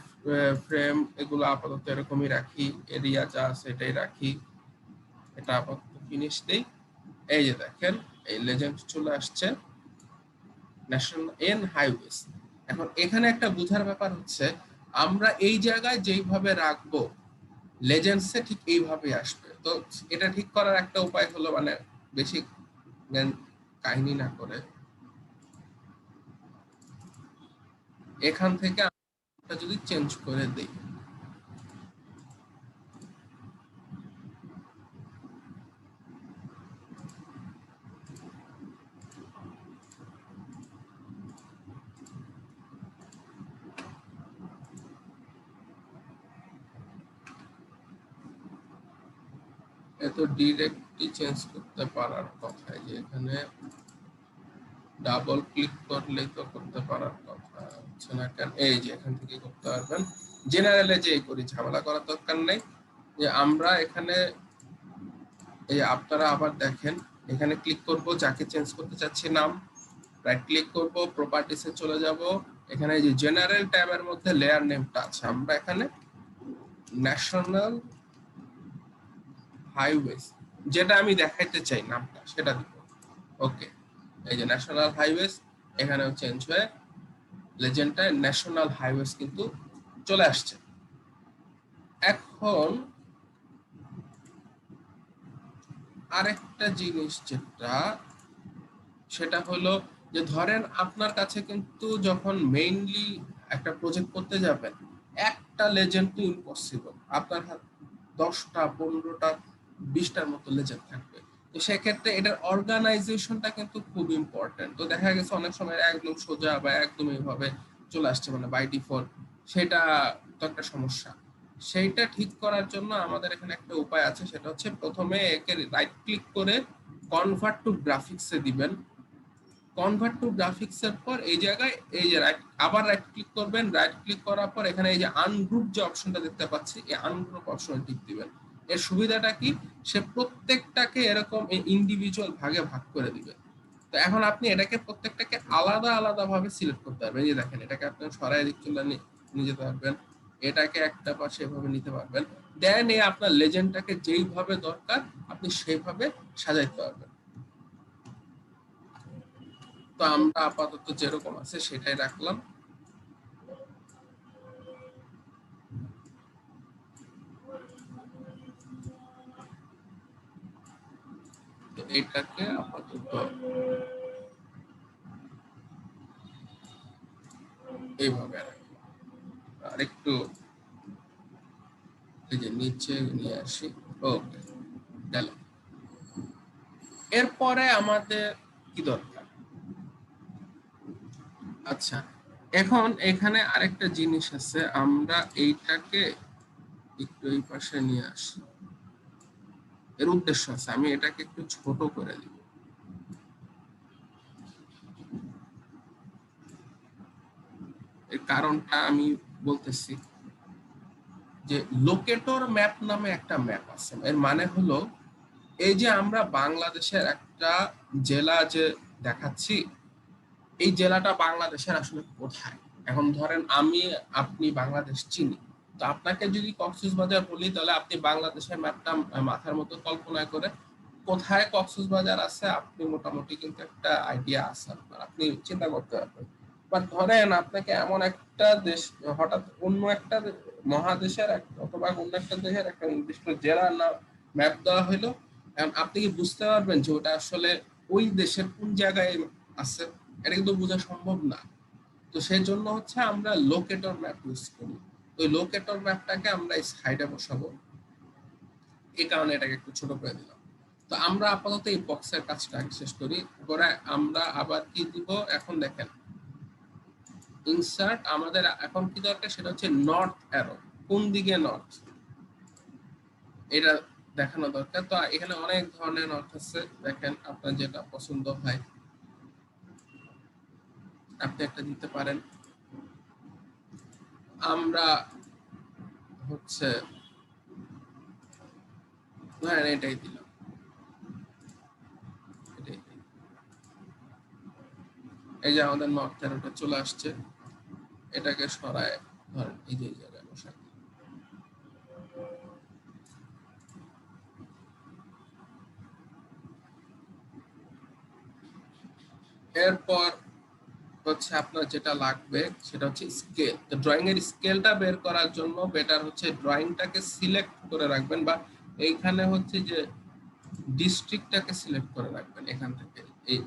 ফ্রেম এগুলো আপাতত এরকমই রাখি, এরিয়া যা আছে এটাই রাখি, এটা আপাতত ফিনিশ দেই। এই যে দেখেন, এই লেজেন্ড চলে আসছে, ন্যাশনাল এন হাইওয়েজ। এখন এখানে একটা বোঝার ব্যাপার হচ্ছে, আমরা এই জায়গায় যেইভাবে রাখবো লেজেন্ডসে ঠিক এইভাবেই আসবে। তো এটা ঠিক করার একটা উপায় হলো, মানে বেশি কাহিনী না করে এখান থেকে আমরা যদি চেঞ্জ করে দিই, এত ডিরেক্টলি চেঞ্জ করতে পারার কথা, যে এখানে ডাবল ক্লিক করলেই তো করতে পারার কথা হচ্ছে না কেন? এই যে এখান থেকে করতে পারবেন। জেনারেলে যে করি, ঝামেলা করার দরকার নেই। যে আমরা এখানে এই আপনারা আবার দেখেন, এখানে ক্লিক করব, যাকে চেঞ্জ করতে চাচ্ছি নাম, রাইট ক্লিক করব, প্রপার্টিসে চলে যাব, এখানে যে জেনারেল ট্যাবের মধ্যে লেয়ার নেমটা আছে, আমরা এখানে ন্যাশনাল হাইওয়েজ, যেটা আমি দেখাইতে চাই নামটা সেটা দিব। ওকে, এই যে ন্যাশনাল হাইওয়েজ এখানেও চেঞ্জ হয়ে লেজেন্ডটা ন্যাশনাল হাইওয়েজ কিন্তু চলে আসছে। এখন আরেকটা জিনিস যেটা, সেটা হলো যে ধরেন আপনার কাছে কিন্তু যখন মেইনলি একটা প্রজেক্ট করতে যাবেন, একটা লেজেন্ড তো ইম্পসিবল, আপনার 10টা 15টা 20টার মতো লেজেন্ড থাকবে। তো সেক্ষেত্রে এটার অর্গানাইজেশনটা কিন্তু খুব ইম্পর্টেন্ট। তো দেখা গেছে অনেক সময় একদম সোজা বা একদম এইভাবে চলে আসছে, মানে বাই ডিফল্ট, সেটা তো একটা সমস্যা। সেইটা ঠিক করার জন্য আমাদের এখানে একটা উপায় আছে, সেটা হচ্ছে প্রথমে একে রাইট ক্লিক করে কনভার্ট টু গ্রাফিক্সে দিবেন। কনভার্ট টু গ্রাফিক্স এর পর এই জায়গায় এই যে আবার রাইট ক্লিক করবেন, রাইট ক্লিক করার পর এখানে এই যে আনগ্রুপ যে অপশনটা দেখতে পাচ্ছি, এই আনগ্রুপ অপশনে টিক দিবেন। এর সুবিধাটা কি, সে প্রত্যেকটাকে এরকম ইন্ডিভিজুয়াল ভাগে ভাগ করে দিবে। তো এখন আপনি এটাকে প্রত্যেকটাকে আলাদা আলাদা ভাবে সিলেক্ট করতে পারবেন। এই যে দেখেন, এটাকে আপনি সরাই দিক চলে নিয়ে যেতে পারবেন, এটাকে একটা পাশে এভাবে নিতে পারবেন। দেন এই আপনার লেজেন্ডটাকে যেইভাবে দরকার আপনি সেইভাবে সাজাইতে পারবেন। তো আমরা আপাতত যেরকম আছে সেটাই রাখলাম। তো এটাকে আপাতত এইভাবে রাখলাম। আর একটু এই যে নিচে নিয়ে আসি। ওকে, গেল। এরপরে আমাদের কি দরকার? আচ্ছা, এখন এখানে আরেকটা জিনিস আছে, আমরা এইটাকে একটু এই পাশে নিয়ে আসি। এর উদ্দেশ্য আছে, আমি এটাকে একটু ছোট করে দিব। এর কারণটা আমি বলতেছি, যে লোকেটর ম্যাপ নামে একটা ম্যাপ আছে। এর মানে হলো, এই যে আমরা বাংলাদেশের একটা জেলা যে দেখাচ্ছি, এই জেলাটা বাংলাদেশের আসলে কোথায়। এখন ধরেন আমি আপনি বাংলাদেশ চিনি, তো আপনাকে যদি কক্সবাজার বলি, তাহলে আপনি বাংলাদেশের ম্যাপটা মাথার মতো কল্পনা করে কোথায় কক্সবাজার আছে আপনি মোটামুটি কিন্তু একটা আইডিয়া আছে আপনার, আপনি চিন্তা করতে পারবেন। বাট ধরেন আপনাকে এমন একটা দেশ, হঠাৎ অন্য একটা মহাদেশের অথবা অন্য একটা দেশের একটা নির্দিষ্ট জেলার নাম ম্যাপ দেওয়া হলো, আপনি কি বুঝতে পারবেন যে ওটা আসলে ওই দেশের কোন জায়গায় আছে? এটা কিন্তু বোঝা সম্ভব না। তো সেই জন্য হচ্ছে আমরা লোকেটর ম্যাপ ইউজ করি। ওই লোকেটর ম্যাপটাকে আমরা এই সাইডে বসাবো, এই কারণে এটাকে একটু ছোট করে দিলাম। তো আমরা আপাতত এই বক্সের কাজটা শেষ করি, পরে আমরা আবার কি দিব। এখন দেখেন, ইনসার্ট, আমাদের এখন কি দরকার, সেটা হচ্ছে নর্থ অ্যারো, কোন দিকে নর্থ, এটা দেখানো দরকার। তো এখানে অনেক ধরনের নর্থ আছে, দেখেন আপনার যেটা পছন্দ হয় আপনি একটা দিতে পারেন। আমরা হচ্ছে হ্যাঁ এটাই দিলাম, এটাই। এই যে আমাদের নর্থ অ্যারোটা চলে আসছে, এটাকে সরায় ধরেন এই যে জায়গায় বসাই। এরপর হচ্ছে আপনার যেটা লাগবে সেটা হচ্ছে স্কেল। তো ড্রয়িং এর স্কেলটা বের করার জন্য বেটার হচ্ছে ড্রয়িংটাকে সিলেক্ট করে রাখবেন, বা এইখানে হচ্ছে যে ডিস্ট্রিক্টটাকে সিলেক্ট করে রাখবেন। এখান থেকে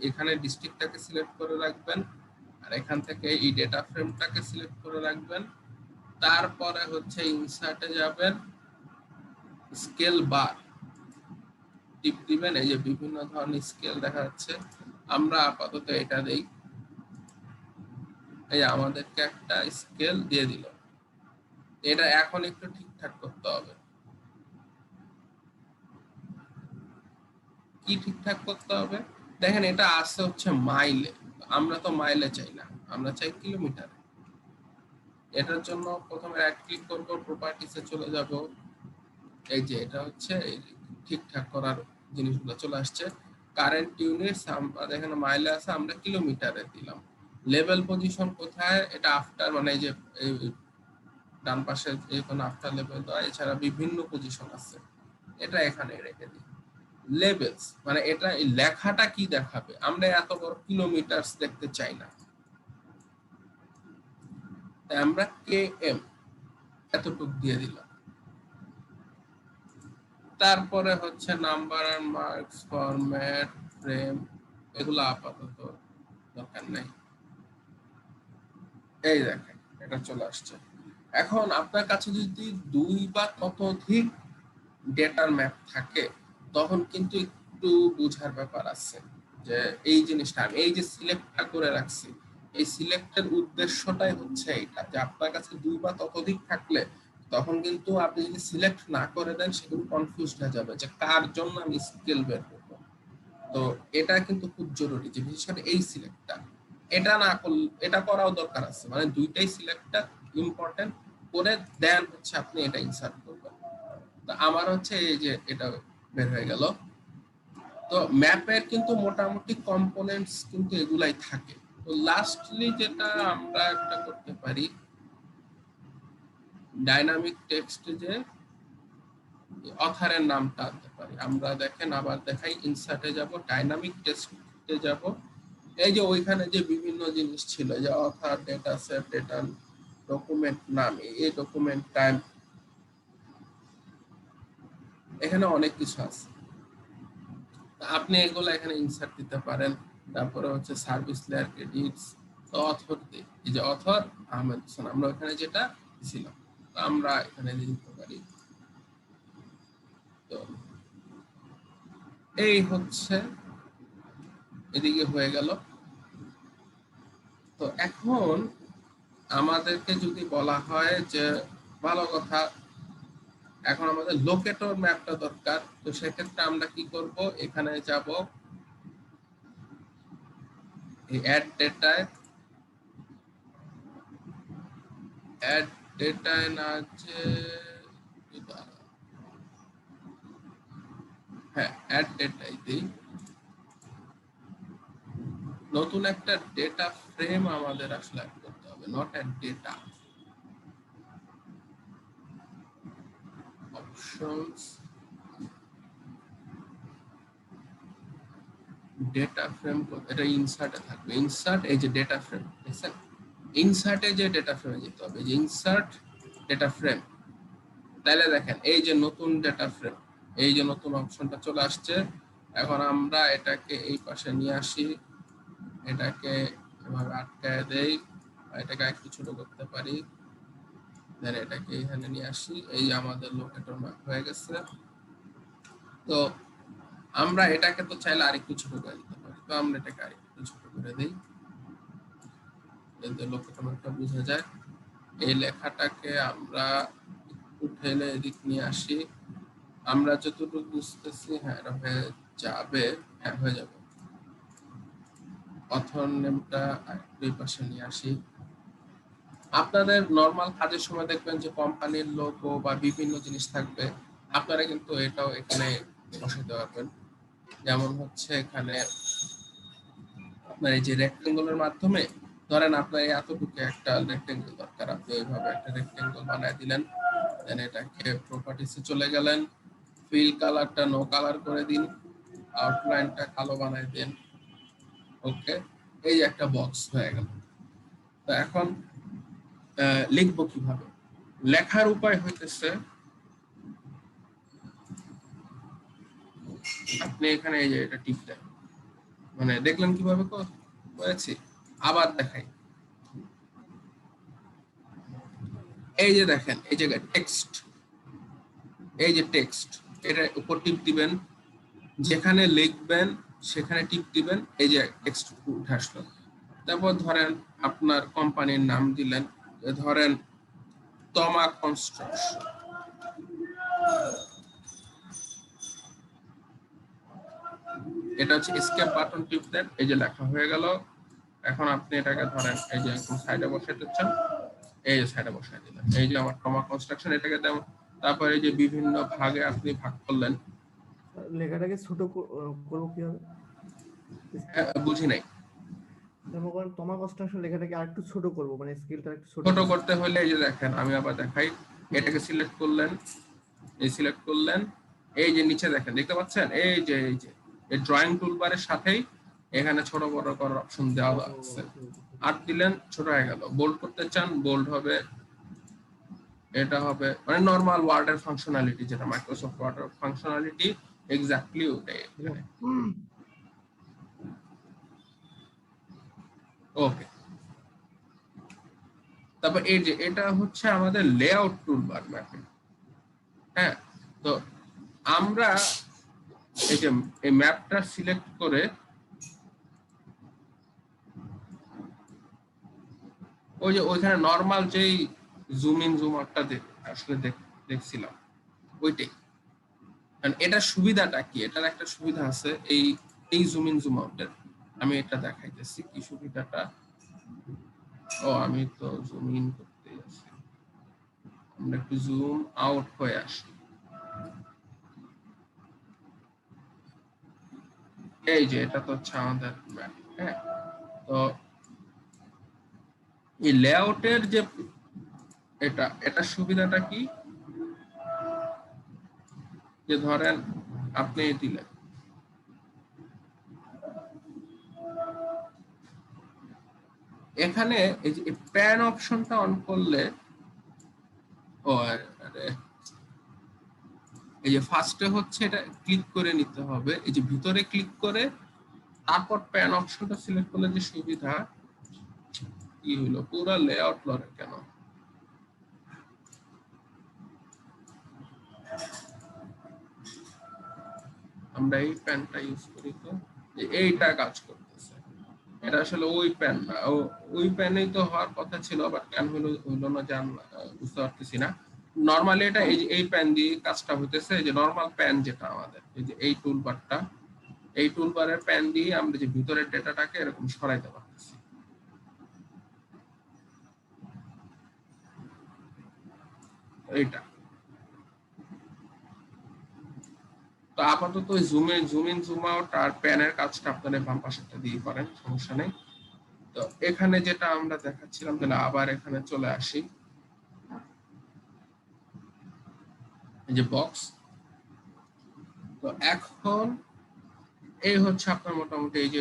এখানে ডিস্ট্রিক্টটাকে সিলেক্ট করে রাখবেন, আর এখান থেকে এই ডেটা ফ্রেমটাকে সিলেক্ট করে রাখবেন। তারপরে হচ্ছে ইনসার্টে যাবেন, স্কেল বার টিপ দিবেন, এই যে বিভিন্ন ধরনের স্কেল দেখা যাচ্ছে, আমরা আপাতত এটা দেই। এই আমাদেরকে একটা স্কেল দিয়ে দিল, এটা এখন একটু ঠিকঠাক করতে হবে। কি ঠিকঠাক করতে হবে? দেখেন এটা আছে হচ্ছে মাইলে, আমরা তো মাইলে চাই না, আমরা চাই কিলোমিটারে। এটার জন্য প্রথমে রাইট ক্লিক করব, প্রপার্টিসে চলে যাব, এই যে এটা হচ্ছে ঠিকঠাক করার জিনিসগুলো চলে আসছে। কারেন্ট ইউনিটস আমাদের এখানে মাইলে আছে, আমরা কিলোমিটারে দিলাম। লেভেল পজিশন কোথায়? এটা আফটার, মানে এই যে ডান পাশে যে কোনো আফটার লেভেল দেওয়া, এছাড়া বিভিন্ন পজিশন আছে, এটা এখানে রেখে দিই। লেভেলস মানে এটা এই লেখাটা কি দেখাবে, আমরা এত বড় কিলোমিটার দেখতে চাই না, তাই আমরা কেএম এতটুকু দিয়ে দিলাম। তারপরে হচ্ছে নাম্বার আর মার্কস, ফরম্যাট, ফ্রেম, এগুলো আপাতত দরকার নাই। এই দেখেন এটা চলে আসছে। এখন আপনার কাছে যদি 2 বা ততোধিক ডেটার ম্যাপ থাকে, তখন কিন্তু একটু বোঝার ব্যাপার আছে যে এই জিনিসটা আমি এই যে সিলেক্টটা করে রাখছি, এই সিলেক্টের উদ্দেশ্যটাই হচ্ছে এইটা, যে আপনার কাছে 2 বা ততোধিক থাকলে তখন কিন্তু আপনি যদি সিলেক্ট না করে দেন, সেগুলো কনফিউজ হয়ে যাবে যে কার জন্য আমি স্কেল বের করবো। তো এটা কিন্তু খুব জরুরি, যে বিশেষ করে এই সিলেক্টটা, এটা না করলে, এটা করাও দরকার আছে, মানে দুইটাই সিলেক্টটা ইম্পর্টেন্ট করে দেন হচ্ছে আপনি এটা ইনসার্ট করবেন। তো আমার হচ্ছে এই যে এটা বের হয়ে গেল। তো ম্যাপের কিন্তু মোটামুটি কম্পোনেন্টস কিন্তু এগুলাই থাকে। তো লাস্টলি যেটা আমরা একটা করতে পারি, ডাইনামিক টেক্সটে যে অথারের নামটা আনতে পারি আমরা। দেখেন আবার দেখাই, ইনসার্টে যাব, ডাইনামিক টেক্সটে যাব, এই যে ওইখানে যে বিভিন্ন জিনিস ছিল, যে other, data set, data, document নাম, এই ডকুমেন্ট টাইম, এখানে অনেক কিছু আছে, আপনি এগুলো এখানে ইনসার্ট দিতে পারেন। তারপরে হচ্ছে সার্ভিস লেয়ার, ক্রেডিটস, অথর, এই যে অথর আহমেদ হোসেন, আমরা ওখানে যেটা দিছিলাম আমরা এখানে দিতে পারি। তো এই হচ্ছে এদিকে হয়ে গেল। তো এখন আমাদেরকে যদি বলা হয় যে ভালো কথা, এখন আমাদের লোকেটর ম্যাপটা দরকার, তো সেক্ষেত্রে আমরা কি করব, এখানে যাব, এই অ্যাড ডেটায়, অ্যাড ডেটায় না যে, হ্যাঁ অ্যাড ডেটায় দিই, নতুন একটা ডেটা ফ্রেম আমাদের আসলে অ্যাড করতে হবে, not add data. Options, data frame, এটা ইনসার্টে থাকবে, ইনসার্ট, এই যে ডেটা ফ্রেম, দেখছেন, ইনসার্টে যে ডেটা ফ্রেমে যেতে হবে, যে ইনসার্ট ডেটা ফ্রেম, তাহলে দেখেন এই যে নতুন ডেটা ফ্রেম, এই যে নতুন অপশনটা চলে আসছে। এখন আমরা এটাকে এই পাশে নিয়ে আসি, এটাকে এভাবে আটকায় দেই, এটাকে একটু ছোট করতে পারি, দেন এটাকে এখানে নিয়ে আসি, এই যে আমাদের লোকেটর ম্যাপ হয়ে গেছে। তো আমরা এটাকে তো চাইলে আরেকটু ছোট করে দিতে পারি, তো আমরা এটাকে আরেকটু ছোট করে দিই যাতে লোকেটর ম্যাপটা বোঝা যায়। এই লেখাটাকে আমরা ঠেলে এদিক নিয়ে আসি, আমরা যতটুকু বুঝতেছি, হ্যাঁ এটা হয়ে যাবে, হ্যাঁ হয়ে যাবে। অথর নেমটা এই পাশে নিয়ে আসি। আপনাদের নরমাল কাজের সময় দেখবেন যে কোম্পানির লোগো বা বিভিন্ন জিনিস থাকবে, আপনারা কিন্তু এটাও এখানে বসাতে পারবেন। যেমন হচ্ছে এখানে আপনার এই যে রেক্টেঙ্গলের মাধ্যমে, ধরেন আপনার এতটুকু একটা রেক্টেঙ্গল দরকার, আপনি এইভাবে একটা রেক্টেঙ্গল বানায় দিলেন, দেন এটাকে প্রপার্টিসে চলে গেলেন, ফিল কালারটা নো কালার করে দিন, আউটলাইনটা কালো বানাই দেন, ওকে, এই যে একটা বক্স হয়ে গেল। তো এখন লিখবো কিভাবে, লেখার উপায় হইতেছে, আপনি এখানে এই যে এটা টিপ দেন, মানে দেখলেন কিভাবে করেছি, আবার দেখাই, এই যে দেখেন এই জায়গায় টেক্সট, এই যে টেক্সট, এটা উপর টিপ দিবেন, যেখানে লিখবেন সেখানে টিপ দিবেন, এই যে টেক্সট উঠে আসলো। তারপর ধরেন আপনার কোম্পানির নাম দিলেন, ধরেন তমা কনস্ট্রাকশন, এটা হচ্ছে এসকেপ বাটন টিপ দেন, এই যে লেখা হয়ে গেল। এখন আপনি এটাকে ধরেন এই যে একদম সাইডে বসাই দিচ্ছেন, এই যে সাইডে বসাই দিলেন, এই যে আমার ট্রমা কনস্ট্রাকশন এটাকে দেন। তারপরে এই যে বিভিন্ন ভাগে আপনি ভাগ করলেন। লেখাটাকে ছোট করবো কিভাবে? বুঝি নাই। তোমার কনস্ট্রাকশন লেখাটাকে আরেকটু ছোট করবো, মানে স্কেলটা একটু ছোট করতে হলে এই যে দেখেন আমি আবার দেখাই, এটাকে সিলেক্ট করলেন, এই সিলেক্ট করলেন, এই যে নিচে দেখেন, দেখতে পাচ্ছেন এই যে এই ড্রয়িং টুলবারের সাথেই এখানে ছোট বড় করার অপশন দেওয়া আছে। আর দিলেন, ছোট হয়ে গেল। বোল্ড করতে চান বোল্ড হবে, এটা হবে মানে নরমাল ওয়ার্ডের ফাংশনালিটি, যেটা মাইক্রোসফট ওয়ার্ডের ফাংশনালিটি এক্স্যাক্টলি ওটাই। ওকে, তারপর এই যে এটা হচ্ছে আমাদের লেআউট টুলবার ম্যাপিং। হ্যাঁ, তো আমরা এই যে এই ম্যাপটা সিলেক্ট করে ওই যে ওইখানে নরমাল যেই জুম ইন জুম আউটটা আসলে দেখছিলাম ওইটাই। কারণ এটার সুবিধাটা কি, এটার একটা সুবিধা আছে এই জুম ইন জুম আউটের, আমি এটা দেখাইতেছি কি সুবিধাটা। ও আমি তো জুম ইন করতে যাচ্ছি, আমরা একটু জুম আউট হয়ে আসি। এই যে এটা তো হচ্ছে আমাদের ম্যাপ। হ্যাঁ, তো এই লেআউটের যে এটা সুবিধাটা কি, যে ধরেন আপনি দিলেন এখানে এই যে প্যান অপশনটা অন করলে, ও আরে এই যে ফার্স্টে হচ্ছে এটা ক্লিক করে নিতে হবে, এই যে ভিতরে ক্লিক করে তারপর প্যান অপশনটা সিলেক্ট করলে যে সুবিধা কি হলো, পুরো লেআউট লরে কেন। আমরা এই প্যানটা ইউজ করি তো এইটা কাজ করতেছে, এটা আসলে ওই প্যান না, ওই প্যানেই তো হওয়ার কথা ছিল, বাট কেন হলো না জান বুঝতে পারতেছি না। নরমালি এটা এই প্যান দিয়ে কাজটা হইতেছে, এই যে নরমাল প্যান যেটা আমাদের এই যে এই টুলবারটা, এই টুলবারের প্যান দিয়ে আমরা যে ভিতরের ডেটাটাকে এরকম সরাইতে পারতেছি। এইটা তো আপাতত জুম ইন জুম আউট আর প্যানের কাজটা আপনারা বাম পাশেরটা দিয়ে করেন, সমস্যা নেই। তো এখানে যেটা আমরা দেখাচ্ছিলাম, তাহলে আবার এখানে চলে আসি, এই যে বক্স। তো এখন এই হচ্ছে আপনার মোটামুটি এই যে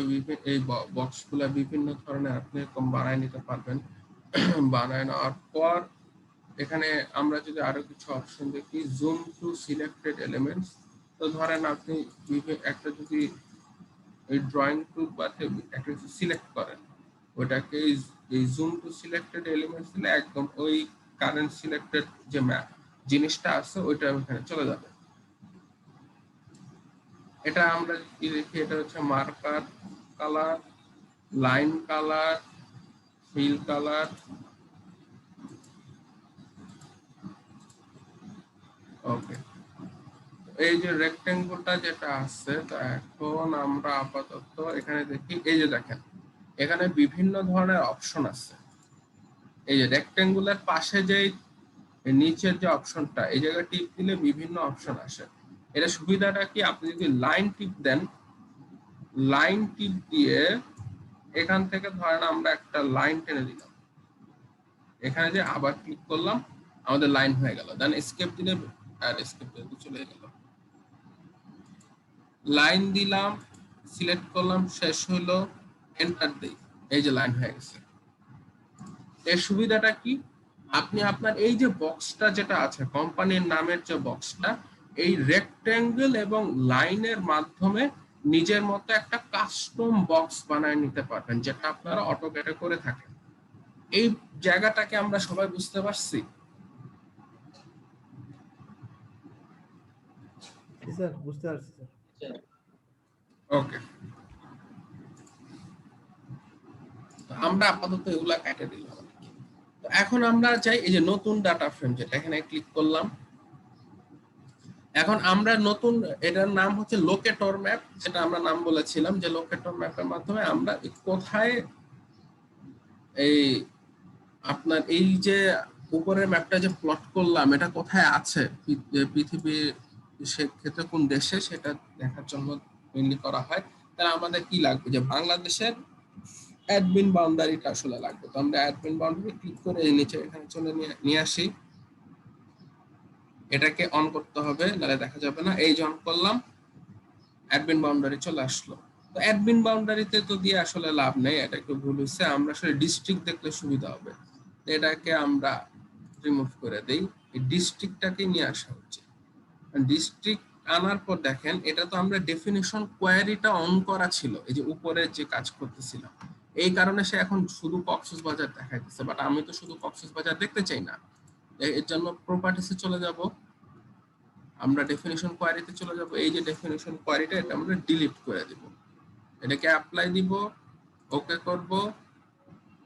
এই বক্সগুলো বিভিন্ন ধরনের আপনি এরকম বানায় নিতে পারবেন। বানায় নেওয়ার পর এখানে আমরা যদি আরো কিছু অপশন দেখি, জুম টু সিলেক্টেড এলিমেন্টস। তো ধরেন আপনি একটা যদি এই ড্রয়িং টুল বাতে একটা কিছু সিলেক্ট করেন, ওটাকে এই জুম টু সিলেক্টেড এলিমেন্টস দিলে একদম ওই কারেন্ট সিলেক্টেড যে ম্যাপ জিনিসটা আছে ওইটা ওখানে চলে যাবে। এটা আমরা কি দেখি, এটা হচ্ছে marker colour, line colour, fill colour. Okay, এই যে রেক্টেঙ্গলটা যেটা আছে, তো এখন আমরা আপাতত এখানে দেখি, এই যে দেখেন এখানে বিভিন্ন ধরনের অপশন আছে। এই যে রেক্টেঙ্গুলার পাশে যে নিচের যে অপশনটা, এই জায়গায় টিপ দিলে বিভিন্ন অপশন আসে। এটা সুবিধাটা কি, আপনি যদি লাইন টিপ দেন, লাইন টিপ দিয়ে এখান থেকে ধরেন আমরা একটা লাইন টেনে দিলাম, এখানে যে আবার ক্লিক করলাম আমাদের লাইন হয়ে গেল, দেন এসকেপ দিলে আর এসকেপ দিলে চলে গেল। লাইন দিলাম, সিলেক্ট করলাম, শেষ হলো, এন্টার দেই, এই যে লাইন হয়ে গেছে। এর সুবিধাটা কি, আপনি আপনার এই যে বক্সটা যেটা আছে কোম্পানির নামের যে বক্সটা, এই রেক্টেঙ্গেল এবং লাইনের মাধ্যমে নিজের মতো একটা কাস্টম বক্স বানায় নিতে পারবেন, যেটা আপনারা অটোক্যাডে করে থাকেন। এই জায়গাটাকে আমরা সবাই বুঝতে পারছি? স্যার বুঝতে পারছি স্যার। ওকে, আমরা আপাতত এগুলা কেটে দিলাম। এখন আমরা চাই এই যে নতুন ডাটা ফ্রেম, যেটা এখানে ক্লিক করলাম, এখন আমরা নতুন, এটার নাম হচ্ছে লোকেটর ম্যাপ, যেটা আমরা নাম বলেছিলাম যে লোকেটর ম্যাপের মাধ্যমে আমরা কোথায় এই আপনার এই যে উপরের ম্যাপটা যে প্লট করলাম এটা কোথায় আছে পৃথিবীর, সেক্ষেত্রে কোন দেশে, সেটা দেখার জন্য মেনলি করা হয়। তাহলে আমাদের কি লাগবে, যে বাংলাদেশের অ্যাডমিন বাউন্ডারিটা আসলে লাগবে। তো আমরা অ্যাডমিন বাউন্ডারি ক্লিক করে নিচে এখানে চলে নিয়ে আসি, এটাকে অন করতে হবে, নাহলে দেখা যাবে না। এই যে অন করলাম, অ্যাডমিন বাউন্ডারি চলে আসলো। তো অ্যাডমিন বাউন্ডারিতে তো দিয়ে আসলে লাভ নেই, এটা একটু ভুল হচ্ছে। আমরা আসলে ডিস্ট্রিক্ট দেখলে সুবিধা হবে, এটাকে আমরা রিমুভ করে দেই, এই ডিস্ট্রিক্টটাকে নিয়ে আসা হচ্ছে। ডিস্ট্রিক্ট আনার পর দেখেন, এটা তো আমরা ডেফিনিশন কোয়ারিটা অন করা ছিল, এই যে উপরে যে কাজ করতেছিলাম, এই কারণে সে এখন শুধু কক্সবাজার দেখাইতেছে, বাট আমি তো শুধু কক্সবাজার দেখতে চাই না। এর জন্য প্রপার্টিসে চলে যাব, আমরা ডেফিনিশন কোয়ারিতে চলে যাব, এই যে ডেফিনিশন কোয়ারিটা এটা আমরা ডিলিট করে দিব, এটাকে অ্যাপ্লাই দিব, ওকে করব,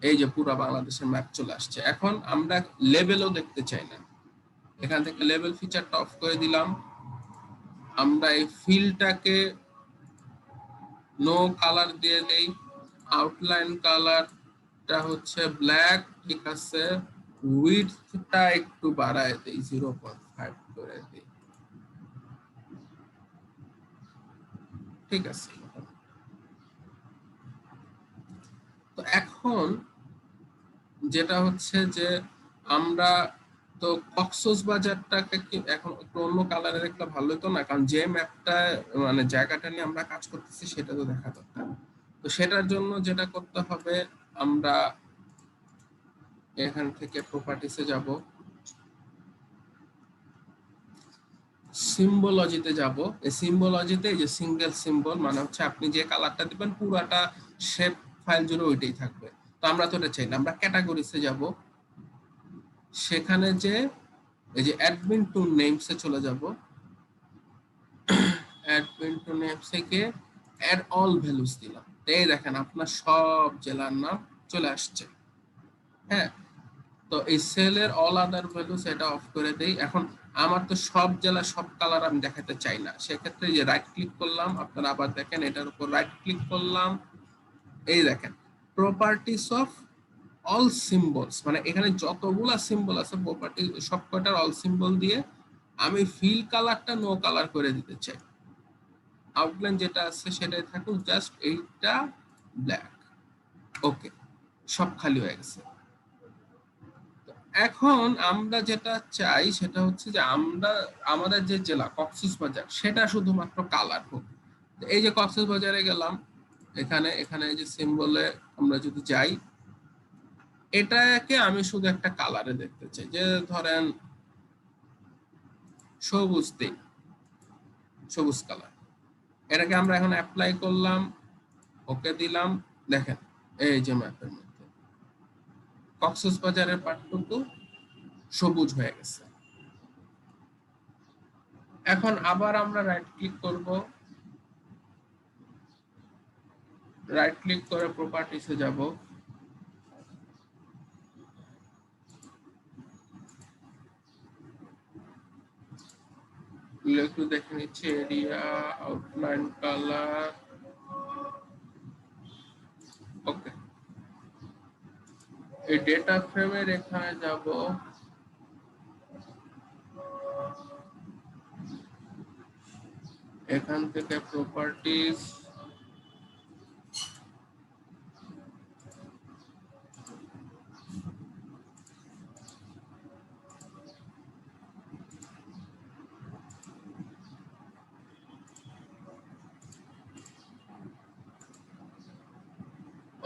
এই যে পুরো বাংলাদেশের ম্যাপ চলে আসছে। এখন আমরা লেভেলও দেখতে চাই না, এখান থেকে লেভেল ফিচারটা অফ করে দিলাম। আমরা এই ফিলটাকে নো কালার দিয়ে দেই, আউটলাইন কালারটা হচ্ছে ব্ল্যাক, ঠিক আছে, উইডথটা একটু বাড়ায় দেই, 0.5 করে দেই, ঠিক আছে। তো এখন যেটা হচ্ছে যে আমরা তো কক্সবাজারটাকে কি এখন একটু অন্য কালারে দেখলে ভালো হতো না, কারণ যে ম্যাপটা মানে জায়গাটা নিয়ে আমরা কাজ করতেছি সেটা তো দেখা দরকার। তো সেটার জন্য যেটা করতে হবে, আমরা এখান থেকে প্রপার্টিসে যাব, সিম্বলজিতে যাব। এই সিম্বলজিতে এই যে সিঙ্গেল সিম্বল মানে হচ্ছে আপনি যে কালারটা দিবেন পুরাটা শেপ ফাইল জুড়ে ওইটাই থাকবে। তো আমরা তো এটা চাই না, আমরা ক্যাটাগরিসে যাব, সেখানে যে এই যে অ্যাডমিন টু নেমসে চলে যাব, অ্যাডমিন টু নেমস থেকে অ্যাড অল ভ্যালুস দিলাম, এই দেখেন আপনার সব জেলার নাম চলে আসছে। হ্যাঁ, তো এই সেলের অল আদার ভ্যালুস এটা অফ করে দেই। এখন আমার তো সব জেলা সব কালার আমি দেখাতে চাই না, সেক্ষেত্রে যে রাইট ক্লিক করলাম, আপনারা আবার দেখেন এটার উপর রাইট ক্লিক করলাম, এই দেখেন প্রপার্টিস অফ অল সিম্বলস, মানে এখানে যতগুলা সিম্বল আছে প্রপার্টি সবকটার অল সিম্বল দিয়ে আমি ফিল কালারটা নো কালার করে দিতে চাই। আউটলাইন যেটা আছে সেটাই থাকুক, জাস্ট এইটা ব্ল্যাক, ওকে, সব খালি হয়ে গেছে। এখন আমরা যেটা চাই সেটা হচ্ছে যে আমরা আমাদের যে জেলা কক্সবাজার সেটা শুধুমাত্র কালার হোক। এই যে কক্সবাজারে গেলাম, এখানে এখানে এই যে সিম্বলে আমরা যদি যাই, এটাকে আমি শুধু একটা কালারে দেখতে চাই, যে ধরেন সবুজ দিই, সবুজ কালার, এটাকে আমরা এখন অ্যাপ্লাই করলাম, ওকে দিলাম, দেখেন এই যে ম্যাপের মধ্যে কক্সবাজারের পার্টটুকু সবুজ হয়ে গেছে। এখন আবার আমরা রাইট ক্লিক করব, রাইট ক্লিক করে প্রপার্টিসে যাব, একটু দেখে নিচ্ছি, এরিয়া, আউটলাইন কালার, ওকে। এই ডেটা ফ্রেমের এখানে যাব, এখান থেকে প্রপার্টিস,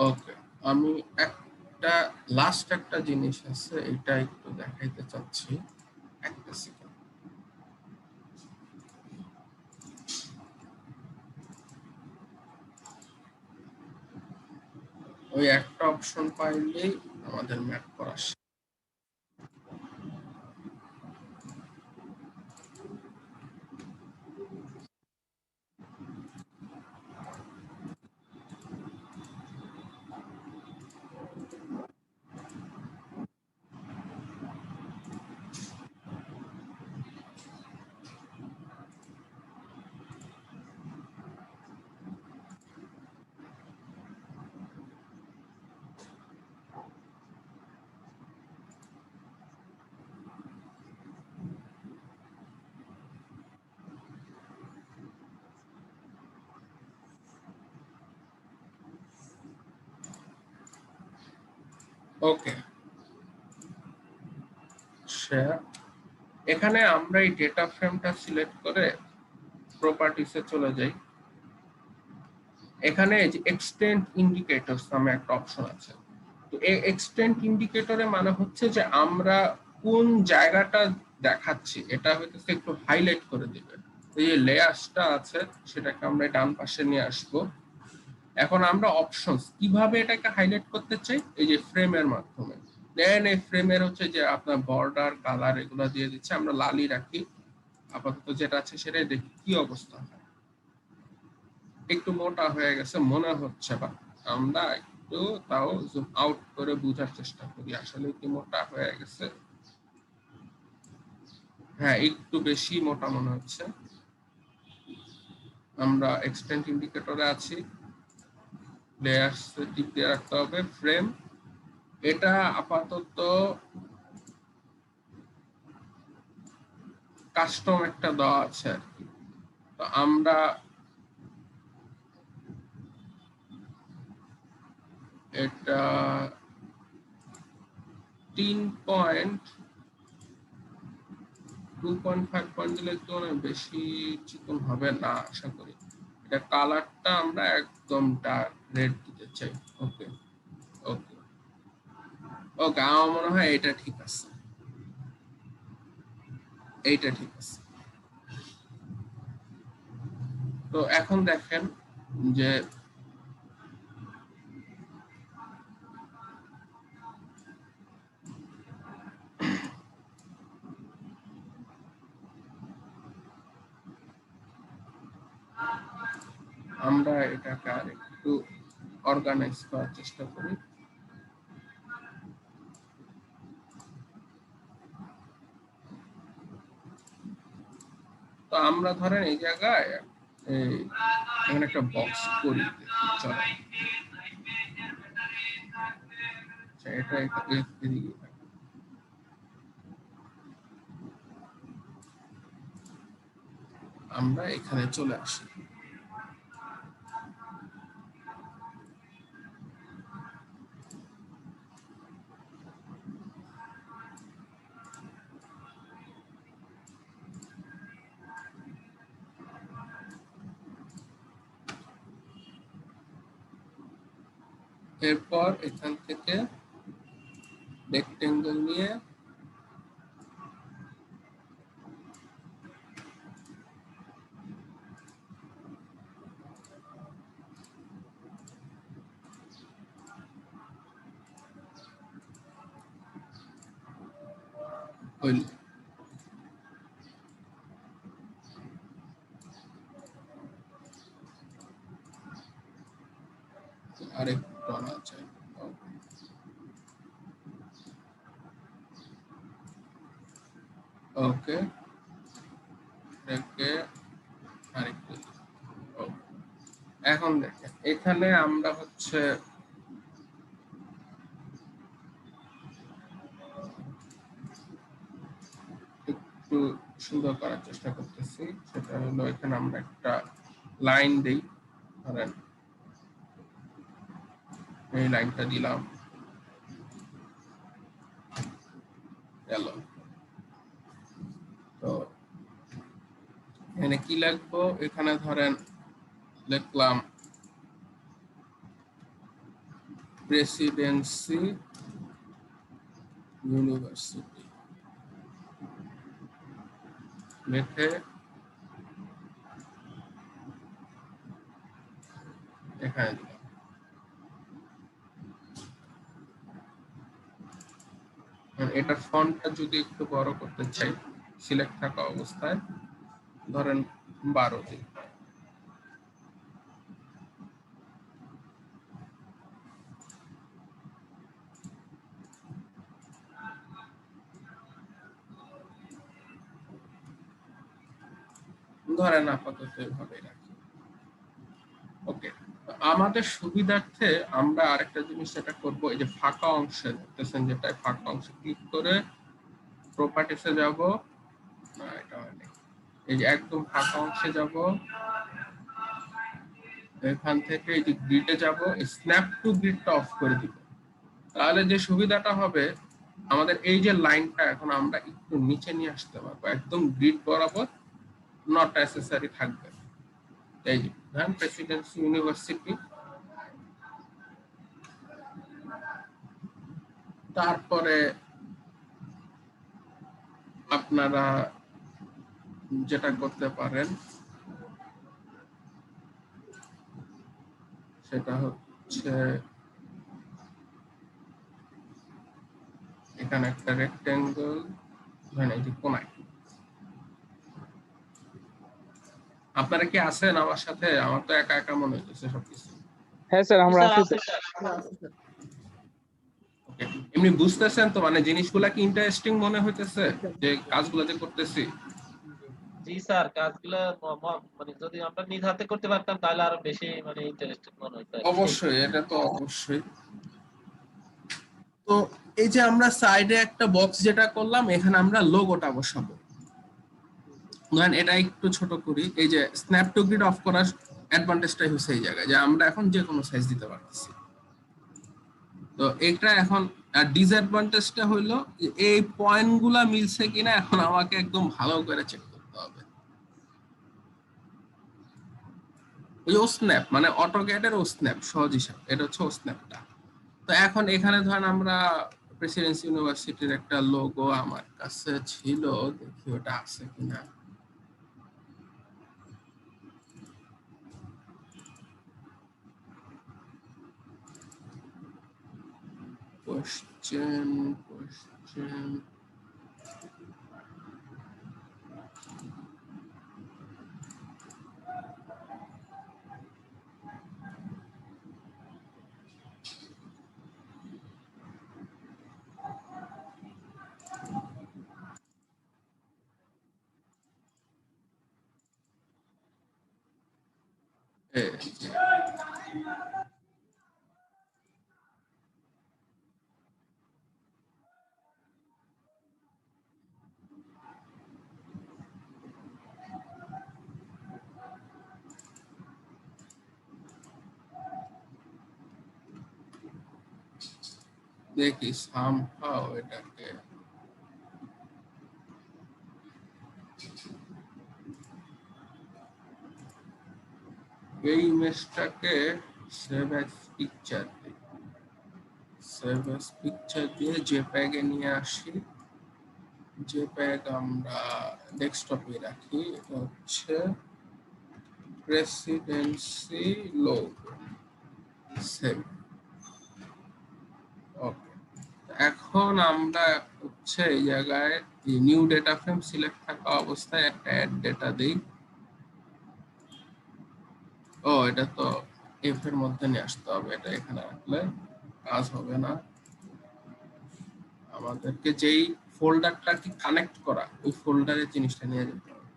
ওকে। আমি একটা লাস্ট একটা জিনিস আছে, এটা একটু দেখাইতে চাচ্ছি, একটা সেকেন্ড। ওই একটা অপশন পাইলেই আমাদের ম্যাপ করা শেষ। ওকে, এখানে আমরা এই ডেটা ফ্রেমটা সিলেক্ট করে প্রপার্টিসে চলে যাই। এখানে এক্সটেন্ড ইন্ডিকেটরস নামে একটা অপশন আছে। তো এই এক্সটেন্ড ইন্ডিকেটরে মানে হচ্ছে যে আমরা কোন জায়গাটা দেখাচ্ছি এটা হইতেছে একটু হাইলাইট করে দিবে। এই যে লেয়ারসটা আছে সেটাকে আমরা ডান পাশে নিয়ে আসব। এখন আমরা অপশনস কিভাবে এটাকে হাইলাইট করতে চাই, এই যে ফ্রেমের মাধ্যমে। দেন এই ফ্রেমের হচ্ছে যে আপনার বর্ডার কালার এগুলো দিয়ে দিচ্ছে, আমরা লালই রাখি আপাতত, যেটা আছে সেটাই দেখি কি অবস্থা হয়। একটু মোটা হয়ে গেছে মনে হচ্ছে, বা আমরা একটু তাও জুম আউট করে বোঝার চেষ্টা করি আসলে কি মোটা হয়ে গেছে। হ্যাঁ, একটু বেশি মোটা মনে হচ্ছে। আমরা এক্সটেন্ড ইন্ডিকেটরে আছি, লেয়ার্স টিপ দিয়ে রাখতে হবে, ফ্রেম এটা আপাতত কাস্টম একটা দেওয়া আছে আর কি। তো আমরা এটা 2.5 পয়েন্ট দিলে একটু অনেক বেশি চিকন হবে না আশা করি। এটা কালারটা আমরা একদম ডার্ক রেড দিতে চাই। ওকে ওকে ওকে, আমার মনে হয় এটা ঠিক আছে, এইটা ঠিক আছে। তো এখন দেখেন যে আমরা এটাকে আর একটু অর্গানাইজ করার চেষ্টা করি। তো আমরা ধরেন এই জায়গায় এখানে একটা বক্স করি, চলো এটা এদিকে আমরা এখানে চলে আসি। এরপর এখান থেকে রেক্টেঙ্গেল নিয়ে হইল। আরেকটু আনা চাই। ওকে, আরেকটু। এখন দেখেন এখানে আমরা হচ্ছে একটু সুন্দর করার চেষ্টা করতেছি। সেটা হলো এখানে আমরা একটা লাইন দেই, ধরেন এই লাইনটা দিলাম, গেল। তো এখানে কি লিখবো, এখানে ধরেন লিখলাম প্রেসিডেন্সি ইউনিভার্সিটি, লিখে এখানে দিলাম। এটার ফন্টটা যদি একটু বড় করতে চাই, সিলেক্ট থাকা অবস্থায় ধরেন 12 দিন। ধরেন আপাতত এভাবে রাখি। ওকে, আমাদের সুবিধার্থে আমরা আরেকটা জিনিস যেটা করব, এই যে ফাঁকা অংশে দেখতেছেন, যেটা ফাঁকা অংশে ক্লিক করে প্রপার্টিসে যাব, না এটা হয়নি, এই যে একদম ফাঁকা অংশে যাব, এখান থেকে এই যে গ্রিডে যাব, স্ন্যাপ টু গ্রিডটা অফ করে দিব। তাহলে যে সুবিধাটা হবে, আমাদের এই যে লাইনটা এখন আমরা একটু নিচে নিয়ে আসতে পারবো, একদম গ্রিড বরাবর নট নেসেসারি থাকবে। এই যে ধরেন প্রেসিডেন্সি ইউনিভার্সিটি, তারপরে আপনারা যেটা করতে পারেন সেটা হচ্ছে এখানে একটা রেক্টেঙ্গল, ধরেন এই যে কোনায়। আপনারা কি আছেন আমার সাথে? আমার তো একা একা মনে হইতেছে সবকিছু। হ্যাঁ স্যার, আমরা স্যার আছি আছে স্যার। স্যার। ওকে, এমনি বুঝতেছেন তো? মানে জিনিসগুলা কি ইন্টারেস্টিং মনে হইতেছে যে কাজগুলো যে করতেছি? জি স্যার, কাজগুলো মানে যদি আমরা নিজ হাতে করতে পারতাম তাহলে আরো বেশি মানে ইন্টারেস্টিং মনে হতো আর কি। অবশ্যই, এটা তো অবশ্যই। তো এই যে আমরা সাইডে একটা বক্স যেটা করলাম, এখানে আমরা লোগোটা বসাবো। ধরেন এটা একটু ছোট করি। এই যে স্ন্যাপ টু গ্রিড অফ করার অ্যাডভান্টেজটাই হচ্ছে এই জায়গায় যে আমরা এখন যে কোনো সাইজ দিতে পারতেছি। তো এটা এখন ডিসঅ্যাডভান্টেজটা হইলো যে এই পয়েন্টগুলা মিলছে কিনা এখন আমাকে একদম ভালো করে চেক করতে হবে। ওই ও স্ন্যাপ মানে অটোক্যাডের ও স্ন্যাপ সহজ হিসাব, এটা হচ্ছে ও স্ন্যাপটা। তো এখন এখানে ধরেন আমরা প্রেসিডেন্সি ইউনিভার্সিটির একটা লোগো আমার কাছে ছিল, দেখি ওটা আছে কিনা। কোশ্চেন দেখি সামহাও এটাকে এই ইমেজটাকে সেভ অ্যাজ পিকচার দিই, সেভ অ্যাজ পিকচার দিয়ে জেপ্যাগ এ নিয়ে আসি। জেপ্যাগ আমরা ডেস্কটপে রাখি। এটা হচ্ছে প্রেসিডেন্সি লোগো, সেভ। ওকে, এখন আমরা হচ্ছে এই জায়গায় নিউ ডেটা ফ্রেম সিলেক্ট থাকা অবস্থায় একটা অ্যাড ডেটা দেই। ও এটা তো এফ এর মধ্যে নিয়ে আসতে হবে, এটা এখানে রাখলে কাজ হবে না। আমাদেরকে যেই ফোল্ডারটা কি কানেক্ট করা, ওই ফোল্ডারের জিনিসটা নিয়ে যেতে হবে।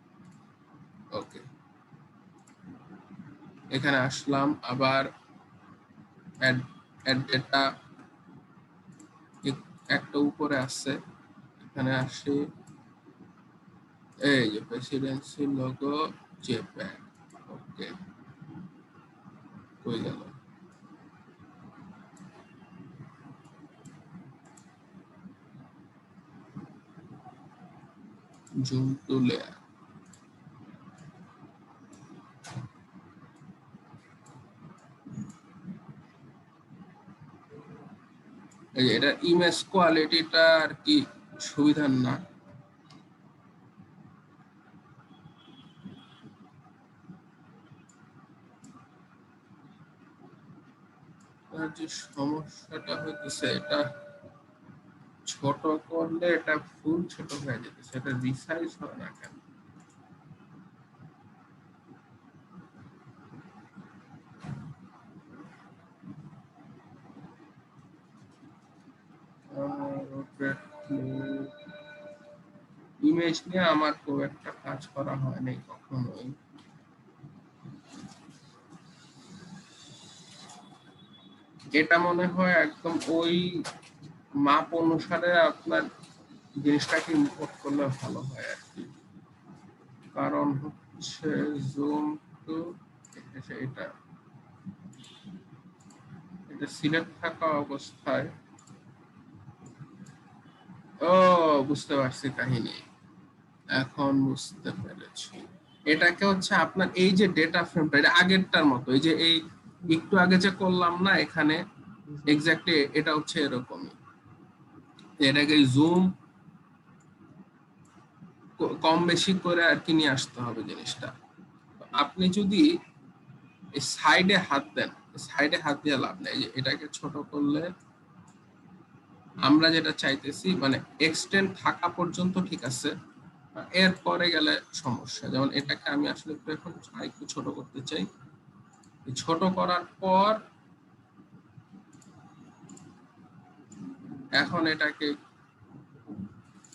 ওকে, এখানে আসলাম, আবার অ্যাড ডেটা একটা উপরে আছে, এখানে আসি। এই যে প্রেসিডেন্সি লোগো জেপ্যাগ। ওকে, কই গেল? Zoom to layer. এই যে এটা ইমেজ কোয়ালিটিটা আর কি সুবিধার না। আর যে সমস্যাটা হইতেছে, এটা ছোট করলে এটা ফুল ছোট হয়ে যেতেছে, এটা রিসাইজ হয় না কেন? ইমেজ নিয়ে আমার খুব একটা কাজ করা হয়নি কখনোই। এটা মনে হয় একদম ওই মাপ অনুসারে আপনার জিনিসটাকে ইম্পোর্ট করলে ভালো হয় আর কি। কারণ হচ্ছে জুম টু, এটা এটা সিলেক্ট থাকা অবস্থায় ও বুঝতে পারছি কাহিনী, এখন বুঝতে পেরেছি। এটাকে হচ্ছে আপনার এই যে ডেটা ফ্রেমটা, এটা আগেরটার মতো, এই যে এই একটু আগে যে করলাম না এখানে, এক্স্যাক্টলি এটা হচ্ছে এরকমই। এটাকে জুম কম বেশি করে আর কি নিয়ে আসতে হবে জিনিসটা। আপনি যদি সাইডে হাত দেন, সাইডে হাত দিয়ে লাভ নেই, যে এটাকে ছোট করলে আমরা যেটা চাইতেছি মানে এক্সটেন্ড থাকা পর্যন্ত ঠিক আছে, এর পরে গেলে সমস্যা। যেমন এটাকে আমি আসলে একটু এখন আরেকটু ছোট করতে চাই, ছোট করার পর এখন এটাকে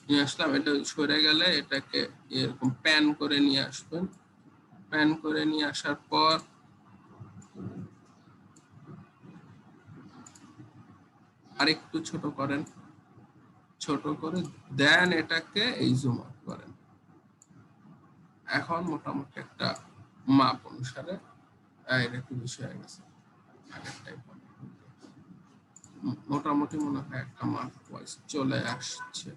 নিয়ে আসলাম, এটা সরে গেলে এটাকে এরকম প্যান করে নিয়ে আসবেন। প্যান করে নিয়ে আসার পর আরেকটু ছোট করেন, ছোট করে দেন এটাকে এই জুম আউট করেন। এখন মোটামুটি একটা মাপ অনুসারে এটা একটু বেশি হয়ে গেছে, আগেরটাই মোটামুটি মনে হয় একটা মাপ ওয়াইজ চলে আসছে।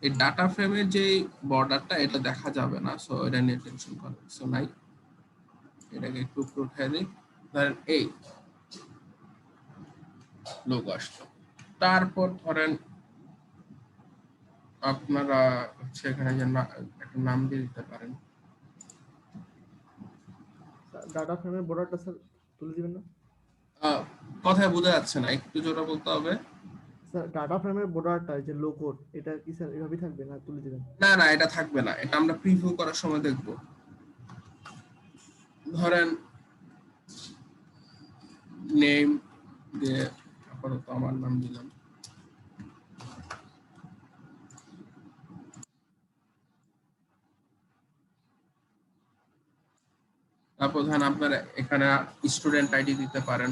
এই ডাটা ফ্রেমের যে বর্ডারটা এটা দেখা যাবে না, সো এটা নিয়ে টেনশন করার কিছু নাই। এটাকে একটু উপরে উঠাই দিই, ধরেন এই লোগো আসলো। তারপর ধরেন আপনারা হচ্ছে এখানে যে একটা নাম দিয়ে দিতে পারেন। ডাটা ফ্রেমের বর্ডারটা স্যার তুলে দিবেন না? কথায় বোঝা যাচ্ছে না, একটু জোরে বলতে হবে। স্যার ডাটা ফ্রেমের বর্ডারটা যে লোগোর, এটা কি স্যার এভাবেই থাকবে না তুলে দিবেন? না না, এটা থাকবে না, এটা আমরা প্রিভিউ করার সময় দেখব। ধরেন নেম দিয়ে আপাতত আমার নাম দিলাম। তারপর ধরেন আপনারা এখানে স্টুডেন্ট আইডি দিতে পারেন,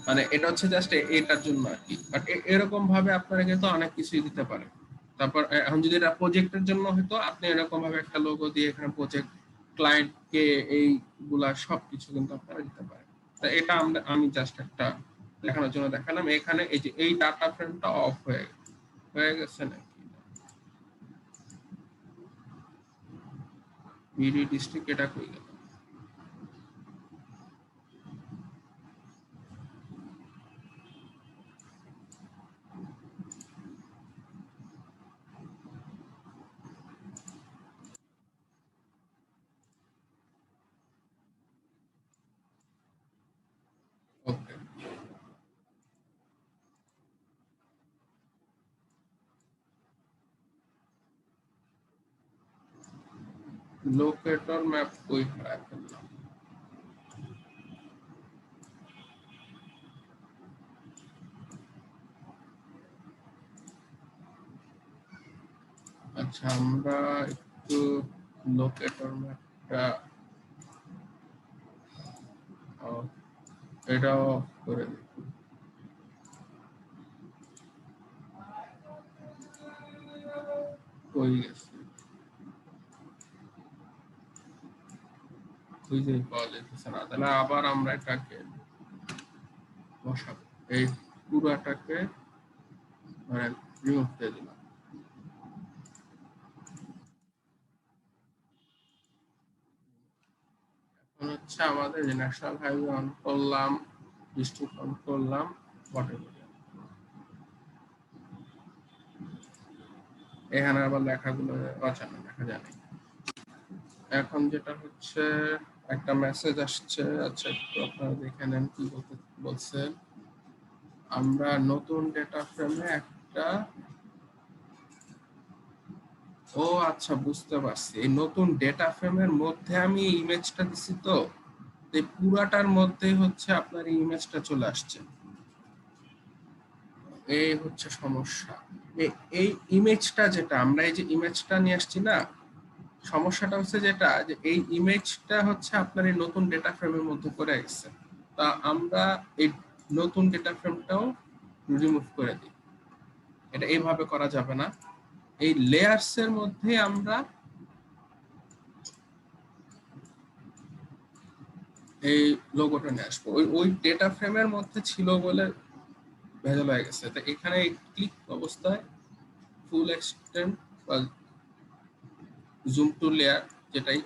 মানে এটা হচ্ছে জাস্ট এটার জন্য আর কি। বাট এরকম ভাবে আপনারা কিন্তু অনেক কিছুই দিতে পারেন। তারপর এখন যদি এটা প্রজেক্টের জন্য হতো, আপনি এরকম ভাবে একটা লোগো দিয়ে এখানে প্রজেক্ট ক্লায়েন্টকে এইগুলা সবকিছু কিন্তু আপনারা দিতে পারেন। তো এটা আমি জাস্ট একটা দেখানোর জন্য দেখালাম। এখানে এই যে এই ডাটা ফ্রেমটা অফ হয়ে গেছে নাকি, বিডি ডিস্ট্রিক্ট এটা কই গেল? ওকে, লোকেটর ম্যাপ কই হারায় ফেললাম? আচ্ছা, আমরা একটু লোকেটর ম্যাপটা এটাও করে দিই। কই গেছে, খুঁজেই পাওয়া যাইতেছে না। তাহলে আবার আমরা এটাকে বসাবো, এই পুরাটাকে ধরেন রিমুভ দিয়ে দিলাম। এখন হচ্ছে আমাদের ন্যাশনাল হাইওয়ে অন করলাম, ডিস্ট্রিক্ট অন করলাম, এখানে আবার লেখাগুলো অজানা দেখা যায় না। এখন যেটা হচ্ছে একটা মেসেজ আসছে, আচ্ছা একটু আপনারা দেখে নেন কি বলছে। আমরা নতুন ডেটা ফ্রেমে একটা, ও আচ্ছা বুঝতে পারছি, এই নতুন ডেটা ফ্রেমের মধ্যে আমি ইমেজটা দিছি, তো এই পুরাটার মধ্যে হচ্ছে আপনার এই ইমেজটা চলে আসছে। এই হচ্ছে সমস্যা। এই ইমেজটা যেটা আমরা এই যে ইমেজটা নিয়ে আসছি না, সমস্যাটা হচ্ছে যেটা যে এই ইমেজটা হচ্ছে আপনার এই নতুন ডেটা ফ্রেমের মধ্যে পড়ে গেছে। তা আমরা এই নতুন ডেটা ফ্রেমটাও রিমুভ করে দিই। এটা এইভাবে করা যাবে না, এই লেয়ার্স এর মধ্যে আমরা এই লোগোটা নিয়ে আসবো। ওই ডেটা ফ্রেমের মধ্যে ছিল বলে ভেজাল হয়ে গেছে। তো এখানে ক্লিক অবস্থায় ফুল এক্সটেন্ড বা জুম টু লেয়ার যেটাই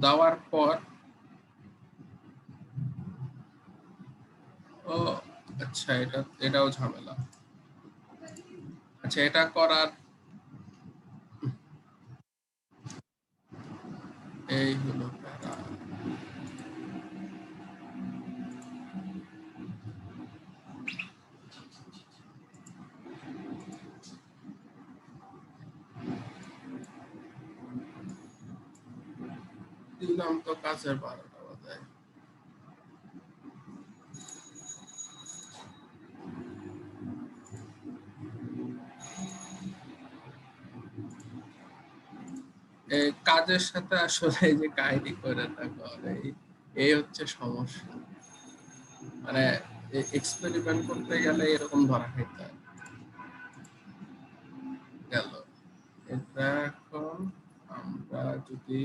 দেওয়ার পর ও আচ্ছা, এটাও ঝামেলা। আচ্ছা, এটা করার এই হলো প্যারা। দিলাম তো কাজের 12টা বাজায়। এই কাজের সাথে আসলে এই যে কাহিনী করে করে এই হচ্ছে সমস্যা। মানে এক্সপেরিমেন্ট করতে গেলে এরকম ধরা খাইতে হয়। গেল এটা। এখন আমরা যদি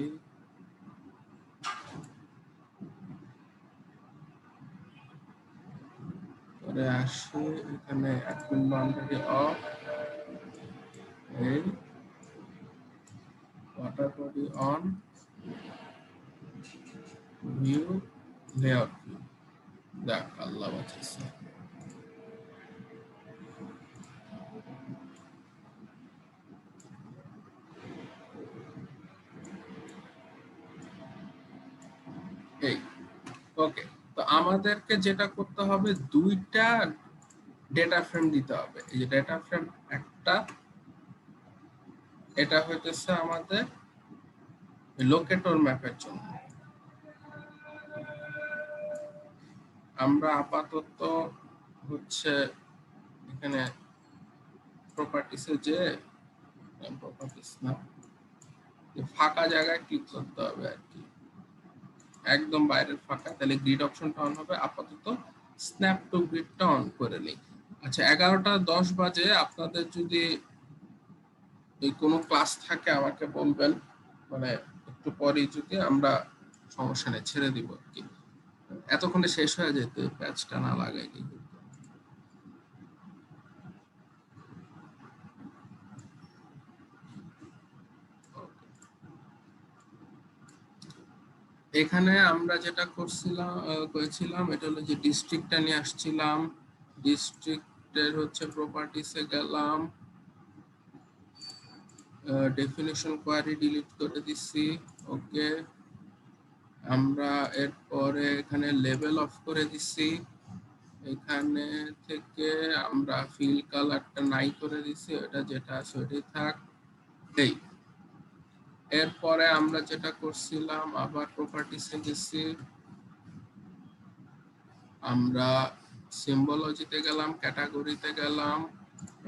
করে আসি এখানে অ্যাডমিন বাউন্ডারি অফ এই water body on view layout view. দেখ আল্লাহ বাঁচাচ্ছে। এই ওকে, তো আমাদেরকে যেটা করতে হবে দুইটা ডেটা ফ্রেম দিতে হবে। এই যে ডেটা ফ্রেম একটা, এটা হইতেছে আমাদের লোকেটর ম্যাপের জন্য। আমরা আপাতত হচ্ছে এখানে প্রপার্টিসে যে প্রপার্টিস না, ফাঁকা জায়গায় ক্লিক করতে হবে আর কি, একদম বাইরের ফাঁকা, তাহলে গ্রিড অপশনটা অন হবে। আপাতত স্ন্যাপ টু গ্রিডটা অন করে নিই। আচ্ছা, 11:10 বাজে আপনাদের যদি এই কোনো ক্লাস থাকে আমাকে বলবেন, মানে একটু পরেই, যদি আমরা সমস্যা নেই ছেড়ে দিব আর কি, এতক্ষণে শেষ হয়ে যেত প্যাচটা না লাগাইনি। এখানে আমরা যেটা করেছিলাম এটা হলো যে ডিস্ট্রিক্টটা নিয়ে আসছিলাম। ডিস্ট্রিক্টের হচ্ছে প্রপার্টিসে গেলাম, ডেফিনিশন কোয়ারি ডিলিট করে দিছি। ওকে, আমরা এরপরে এখানে লেভেল অফ করে দিছি। এখানে থেকে আমরা ফিল কালারটা নাই করে দিছি, এটা যেটা আছে ওইটাই থাক। এই এরপরে আমরা যেটা করছিলাম, আবার প্রপার্টিসে গেছি, আমরা সিম্বলজিতে গেলাম, ক্যাটাগরিতে গেলাম,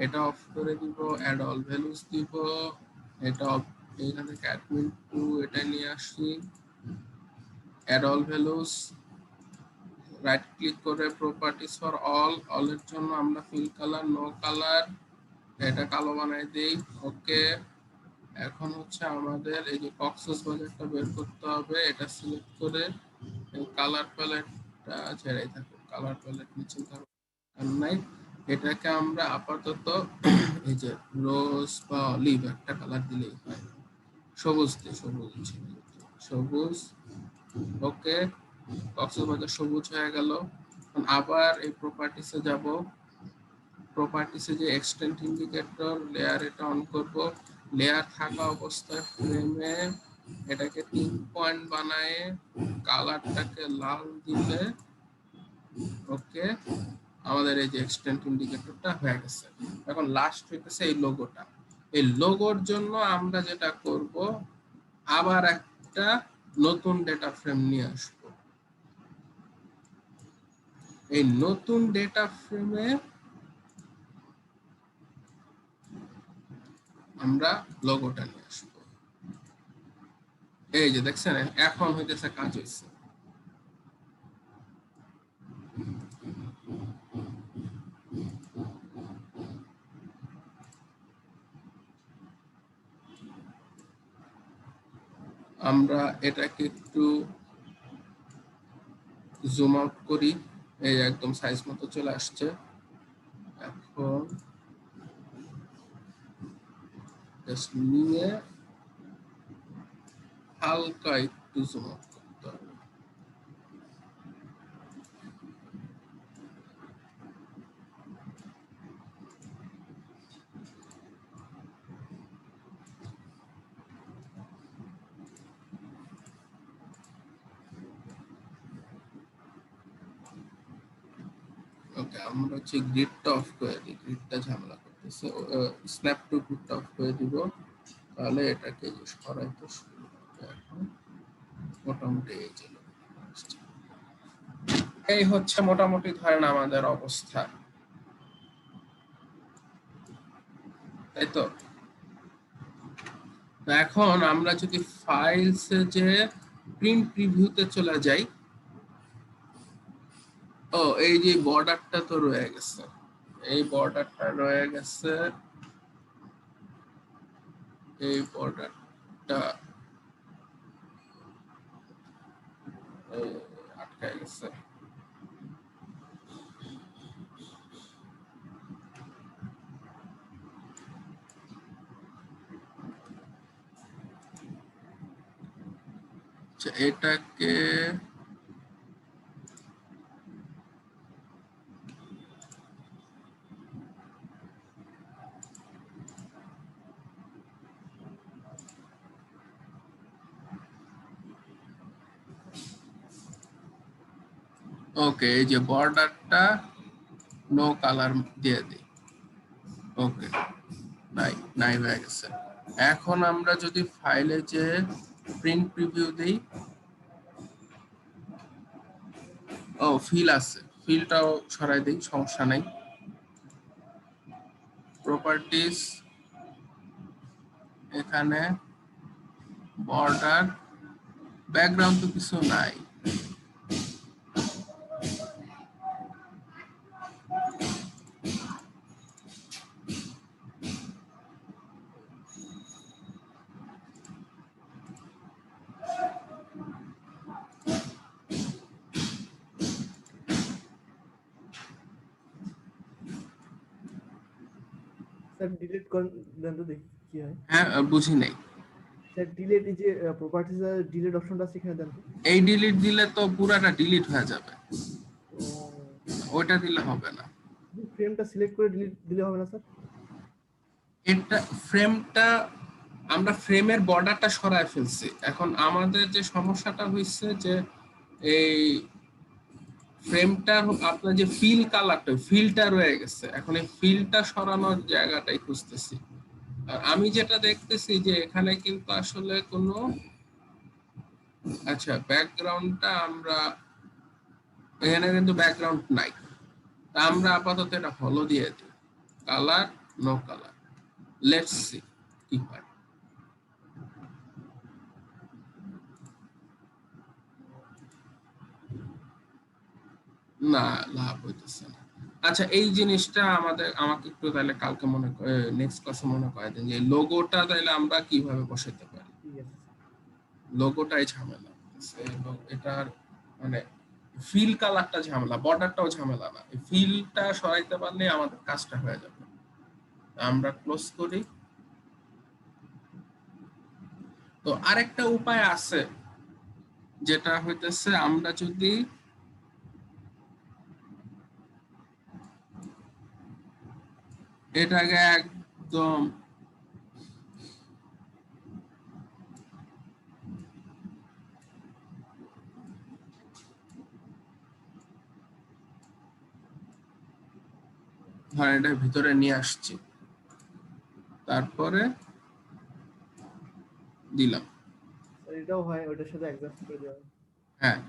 এটা অফ করে দিব, অ্যাড অল ভ্যালুস দিব, এটা এখানে থেকে অ্যাডমিন টু এটা নিয়ে আসি, add all values, right click করে প্রপার্টিস ফর অল এর জন্য আমরা ফিল কালার নো কালার এটা কালো বানাই দেই। ওকে, এখন হচ্ছে আমাদের এই যে কক্সেস বাজারটা বের করতে হবে, এটা সিলেক্ট করে কালার প্যালেটটা ছেড়েই থাকুক, কালার প্যালেট নিচে থাকুক আর নাই। এটাকে আমরা আপাতত এই যে রোজ বা অলিভ একটা কালার দিলেই হয়, সবুজ দিয়ে, সবুজ। ওকে, কক্সবাজার সবুজ হয়ে গেল। আবার এই প্রপার্টিসে যাব, প্রপার্টিসে যে এক্সটেন্ট ইন্ডিকেটর লেয়ার এটা অন করব, লেয়ার থাকা অবস্থায় ফ্রেমে এটাকে 3 পয়েন্ট বানায় কালারটাকে লাল দিলে ওকে আমাদের এই যে এক্সটেন্ট ইন্ডিকেটরটা হয়ে গেছে। এখন লাস্ট হইতেছে এই লোগোটা। এই লোগোর জন্য আমরা যেটা করব, আবার একটা নতুন ডেটা ফ্রেম নিয়ে আসব। এই নতুন ডেটা ফ্রেমে আমরা লোগোটা নিয়ে আসবো। এই যে দেখছেন, এখন হইতেছে কাজ হইছে। আমরা এটাকে একটু জুম আউট করি, এই একদম সাইজ মতো চলে আসছে। এখন জাস্ট নিয়ে হালকা একটু জুম আউট করতে হবে। ওকে, আমরা হচ্ছে গ্রিডটা অফ করে দিই, গ্রিডটা ঝামেলা করতেছে। স্ন্যাপ টু গ্রিডটা অফ করে দিব, তাহলে এটাকে সরাইতে শুরু করতে। এখন মোটামুটি এই যে আসছে। এই হচ্ছে মোটামুটি ধরেন আমাদের অবস্থা, তাই তো? এখন আমরা যদি ফাইলসে যে প্রিন্ট প্রিভিউতে চলে যাই, ও এই যে বর্ডারটা তো রয়ে গেছে, এই বর্ডারটা রয়ে গেছে, এই বর্ডারটা আটকায় গেছে। এটাকে ওকে, এই যে বর্ডারটা নো কালার দিয়ে দিই। ওকে, নাই হয়ে গেছে। এখন আমরা যদি ফাইলে যে প্রিন্ট প্রিভিউ দিই, ও ফিল আছে, ফিলটাও সরাই দিই, সমস্যা নাই। প্রপার্টিজ, এখানে বর্ডার, ব্যাকগ্রাউন্ড তো কিছু নাই। স্যার ডিলিট করেন দেন তো দেখি কি হয়। হ্যাঁ, বুঝি নাই। স্যার ডিলিট, এই যে প্রপার্টিজ এর ডিলিট অপশনটা আছে এখানে দেন তো। এই ডিলিট দিলে তো পুরাটা ডিলিট হয়ে যাবে, ও, ওইটা দিলে হবে না। ফ্রেমটা সিলেক্ট করে ডিলিট দিলে হবে না স্যার? এটা ফ্রেমটা, আমরা ফ্রেমের বর্ডারটা সরায় ফেলছি। এখন আমাদের যে সমস্যাটা হয়েছে যে এই ফ্রেমটার আপনার যে ফিল কালারটা, ফিলটা রয়ে গেছে। এখন এই ফিলটা সরানোর জায়গাটাই খুঁজতেছি। আর আমি যেটা দেখতেছি যে এখানে কিন্তু আসলে কোনো, আচ্ছা ব্যাকগ্রাউন্ডটা আমরা, এখানে কিন্তু ব্যাকগ্রাউন্ড নাই, তা আমরা আপাতত এটা হলো দিয়ে দিই, colour no colour. Let's see কি হয়। না, লাভ হইতেছে না। আচ্ছা, এই জিনিসটা আমাকে একটু তাহলে কালকে মনে করে, নেক্সট ক্লাসে মনে করে দেন যে লোগোটা তাহলে আমরা কিভাবে বসাইতে পারি। ঠিক আছে। লোগোটাই ঝামেলা, এটার মানে ফিল কালারটা ঝামেলা, বর্ডারটাও ঝামেলা না, এই ফিলটা সরাইতে পারলে আমাদের কাজটা হয়ে যাবে। আমরা ক্লোজ করি। তো আরেকটা উপায় আছে, যেটা হইতেছে আমরা যদি এটাকে একদম ধরেন এটা ভিতরে নিয়ে আসছি, তারপরে দিলাম, স্যার এটাও হয়, ওটার সাথে অ্যাডজাস্ট করে দেওয়া। হ্যাঁ।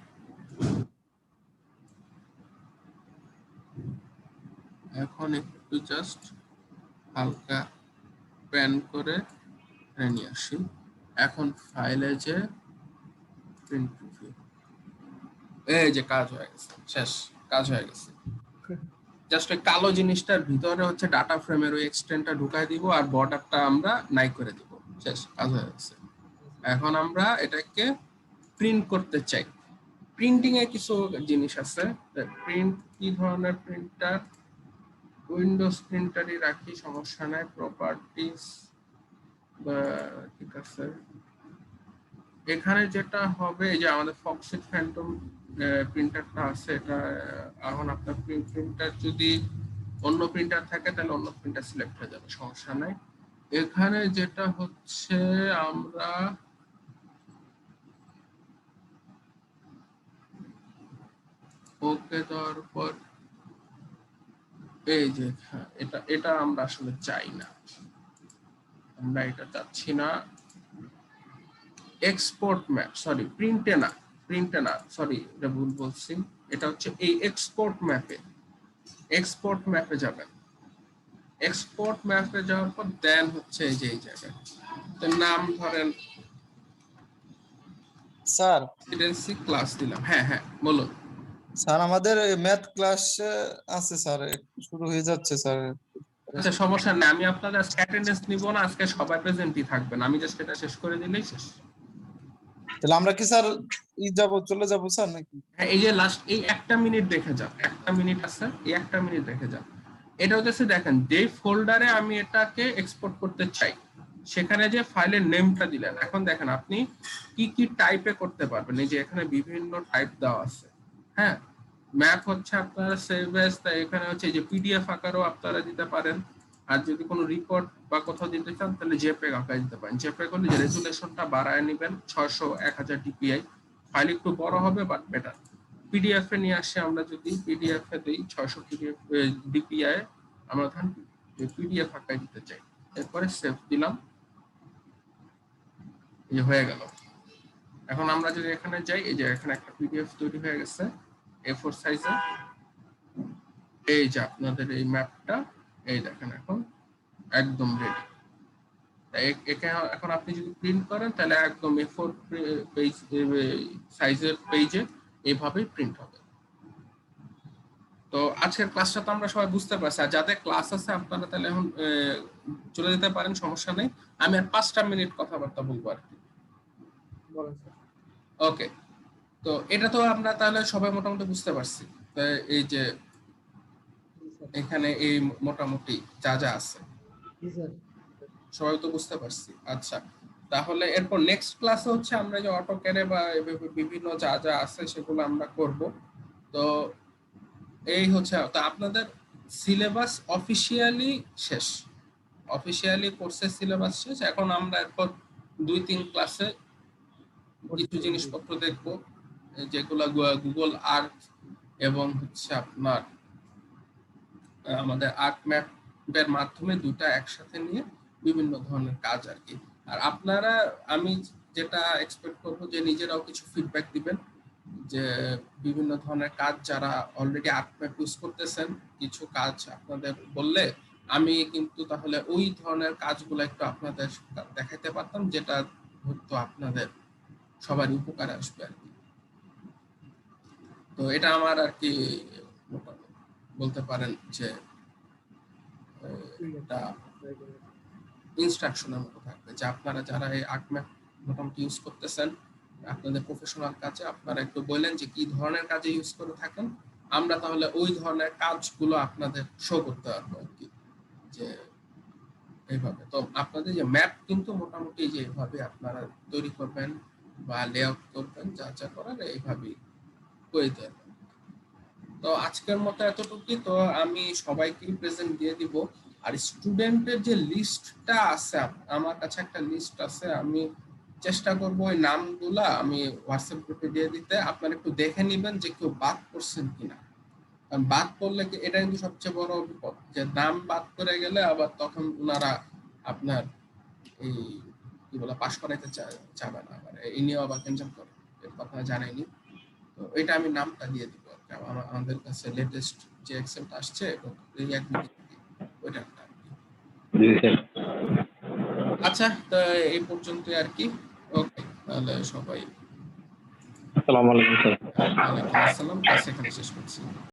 এখন একটু জাস্ট হালকা প্যান করে নিয়ে আসি। এখন ফাইলে যে প্রিন্ট প্রিভিউ, এই যে কাজ হয়ে গেছে, শেষ, কাজ হয়ে গেছে। জাস্ট ওই কালো জিনিসটার ভিতরে হচ্ছে ডাটা ফ্রেমের ওই এক্সটেন্ডটা ঢুকাই দিব, আর বর্ডারটা আমরা নাই করে দিব, শেষ, কাজ হয়ে গেছে। এখন আমরা এটাকে প্রিন্ট করতে চাই, প্রিন্টিং এ কিছু জিনিস আছে। প্রিন্ট কি ধরনের প্রিন্টার? উইন্ডোজ প্রিন্টারই রাখি, সমস্যা নাই। প্রপার্টিজ ঠিক আছে। এখানে যেটা হবে এই যে আমাদের ফক্সিট ফ্যান্টম প্রিন্টারটা আছে, এটা এখন আপনার প্রিন্টার যদি অন্য প্রিন্টার থাকে তাহলে অন্য প্রিন্টার সিলেক্ট হয়ে যাবে, সমস্যা নাই। এখানে যেটা হচ্ছে আমরা ওকে দেওয়ার পর এই যে এটা এটা আমরা আসলে চাই না, আমরা এটা চাচ্ছি না। এক্সপোর্ট ম্যাপ, সরি প্রিন্টে না, সরি এটা ভুল বলছি। এটা হচ্ছে এই এক্সপোর্ট ম্যাপে যাবেন। এক্সপোর্ট ম্যাপে যাওয়ার পর দেন হচ্ছে এই যে এই জায়গায় তো নাম ধরেন স্যার রেসিডেন্সি ক্লাস দিলাম। হ্যাঁ হ্যাঁ বলুন। স্যার আমাদের ম্যাথ ক্লাস আছে স্যার, একটু শুরু হয়ে যাচ্ছে স্যার। আচ্ছা সমস্যা নেই, আমি আপনাদের আজকে অ্যাটেন্ডেন্স নিব না, আজকে সবাই প্রেজেন্টই থাকবেন, আমি জাস্ট এটা শেষ করে দিলেই শেষ। তাহলে আমরা কি স্যার চলে যাব স্যার নাকি? হ্যাঁ এই যে লাস্ট এই একটা মিনিট দেখে যান, একটা মিনিট আছে, এই একটা মিনিট দেখে যান। এটা হচ্ছে দেখেন যে ফোল্ডারে আমি এটাকে এক্সপোর্ট করতে চাই সেখানে যে ফাইলের নেমটা দিলেন, এখন দেখেন আপনি কি কি টাইপে করতে পারবেন। এই যে এখানে বিভিন্ন টাইপ দেওয়া আছে। হ্যাঁ ম্যাপ হচ্ছে আপনারা সেভ এস, তাই এখানে হচ্ছে যে পিডিএফ আকারও আপনারা দিতে পারেন, আর যদি কোনো রিপোর্ট বা কোথাও দিতে চান তাহলে জেপেগ আকারে দিতে পারেন। জেপেগ হলে যে রেজুলেশনটা বাড়ায় নেবেন 600 1000 ডিপিআই, ফাইল একটু বড় হবে বাট বেটার। পিডিএফ এ নিয়ে আসে, আমরা যদি পিডিএফ এ দিই 600 ডিপিআই, আমরা ধরেন পিডিএফ আকারে দিতে চাই, এরপরে সেভ দিলাম, এই হয়ে গেল। এখন আমরা যদি এখানে যাই, এই যে এখানে একটা পিডিএফ তৈরি হয়ে গেছে A4 সাইজে। এই যে আপনাদের এই ম্যাপটা এই দেখেন এখন একদম রেডি। এখন আপনি যদি প্রিন্ট করেন তাহলে একদম A4 পেজ সাইজের পেজে এইভাবেই প্রিন্ট হবে। তো আজকের ক্লাসটা তো আমরা সবাই বুঝতে পারছি, আর যাদের ক্লাস আছে আপনারা তাহলে এখন চলে যেতে পারেন, সমস্যা নেই। আমি আর 5টা মিনিট কথাবার্তা বলবো আর কি। বলেন স্যার। ওকে, তো এটা তো আমরা তাহলে সবাই মোটামুটি বুঝতে পারছি। এই যে জি স্যার। এখানে এই মোটামুটি যা যা আছে জি স্যার। সবাই তো বুঝতে পারছি। আচ্ছা তাহলে এরপর নেক্সট ক্লাসে হচ্ছে আমরা যে অটোক্যাডে বা বিভিন্ন যা যা আছে সেগুলো আমরা করব। তো এই হচ্ছে, তো আপনাদের সিলেবাস অফিসিয়ালি শেষ, অফিসিয়ালি কোর্সের সিলেবাস শেষ। এখন আমরা এরপর 2-3 ক্লাসে কিছু জিনিসপত্র দেখবো যেগুলো গুগল আর্থ এবং হচ্ছে আপনার আমাদের আর্ট ম্যাপের মাধ্যমে দুটা একসাথে নিয়ে বিভিন্ন ধরনের কাজ আর কি। আর আপনারা, আমি যেটা এক্সপেক্ট করবো যে নিজেরাও কিছু ফিডব্যাক দিবেন, যে বিভিন্ন ধরনের কাজ যারা অলরেডি আর্ট ম্যাপ ইউজ করতেছেন কিছু কাজ আপনাদের বললে আমি কিন্তু তাহলে ওই ধরনের কাজগুলো একটু আপনাদের দেখাতে পারতাম, যেটা হয়তো আপনাদের সবার উপকারে আসবে আর কি। তো এটা আমার আর কি বলতে পারেন যে এটা ইনস্ট্রাকশনের মতো থাকবে, যে আপনারা যারা এই আর্ট ম্যাপ মোটামুটি ইউজ করতেছেন আপনাদের প্রফেশনাল কাজে, আপনারা একটু বললেন যে কি ধরনের কাজে ইউজ করে থাকেন, আমরা তাহলে ওই ধরনের কাজগুলো আপনাদের শো করতে পারবো আর কি, যে এইভাবে। তো আপনাদের যে ম্যাপ কিন্তু মোটামুটি যে এইভাবে আপনারা তৈরি করবেন বা লেআউট করবেন, যা যা করার এইভাবেই করে দেবেন। তো আজকের মতো এতটুকুই। তো আমি সবাইকে প্রেজেন্ট দিয়ে দিব। আর স্টুডেন্টের যে লিস্টটা আছে, আমার কাছে একটা লিস্ট আছে, আমি চেষ্টা করব ওই নামগুলা আমি হোয়াটসঅ্যাপ গ্রুপে দিয়ে দিতে, আপনারা একটু দেখে নেবেন যে কেউ বাদ করছেন কিনা। কারণ বাদ করলে এটা কিন্তু সবচেয়ে বড় বিপদ, যে নাম বাদ করে গেলে আবার তখন ওনারা আপনার এই কি বলে পাশ করাইতে চাবে না, আবার এই নিয়েও আবার টেনশন করে, এর কথা জানাইনি। তো এটা আমি নামটা দিয়ে দিব আর কি, আমাদের কাছে লেটেস্ট যে এক্সেলটা আসছে এই এক মিনিট ওইটা। আচ্ছা তো এই পর্যন্তই আর কি। ওকে তাহলে সবাই আসসালামু আলাইকুম স্যার। ওয়ালাইকুম আসসালাম, ক্লাস এখানে শেষ করছি।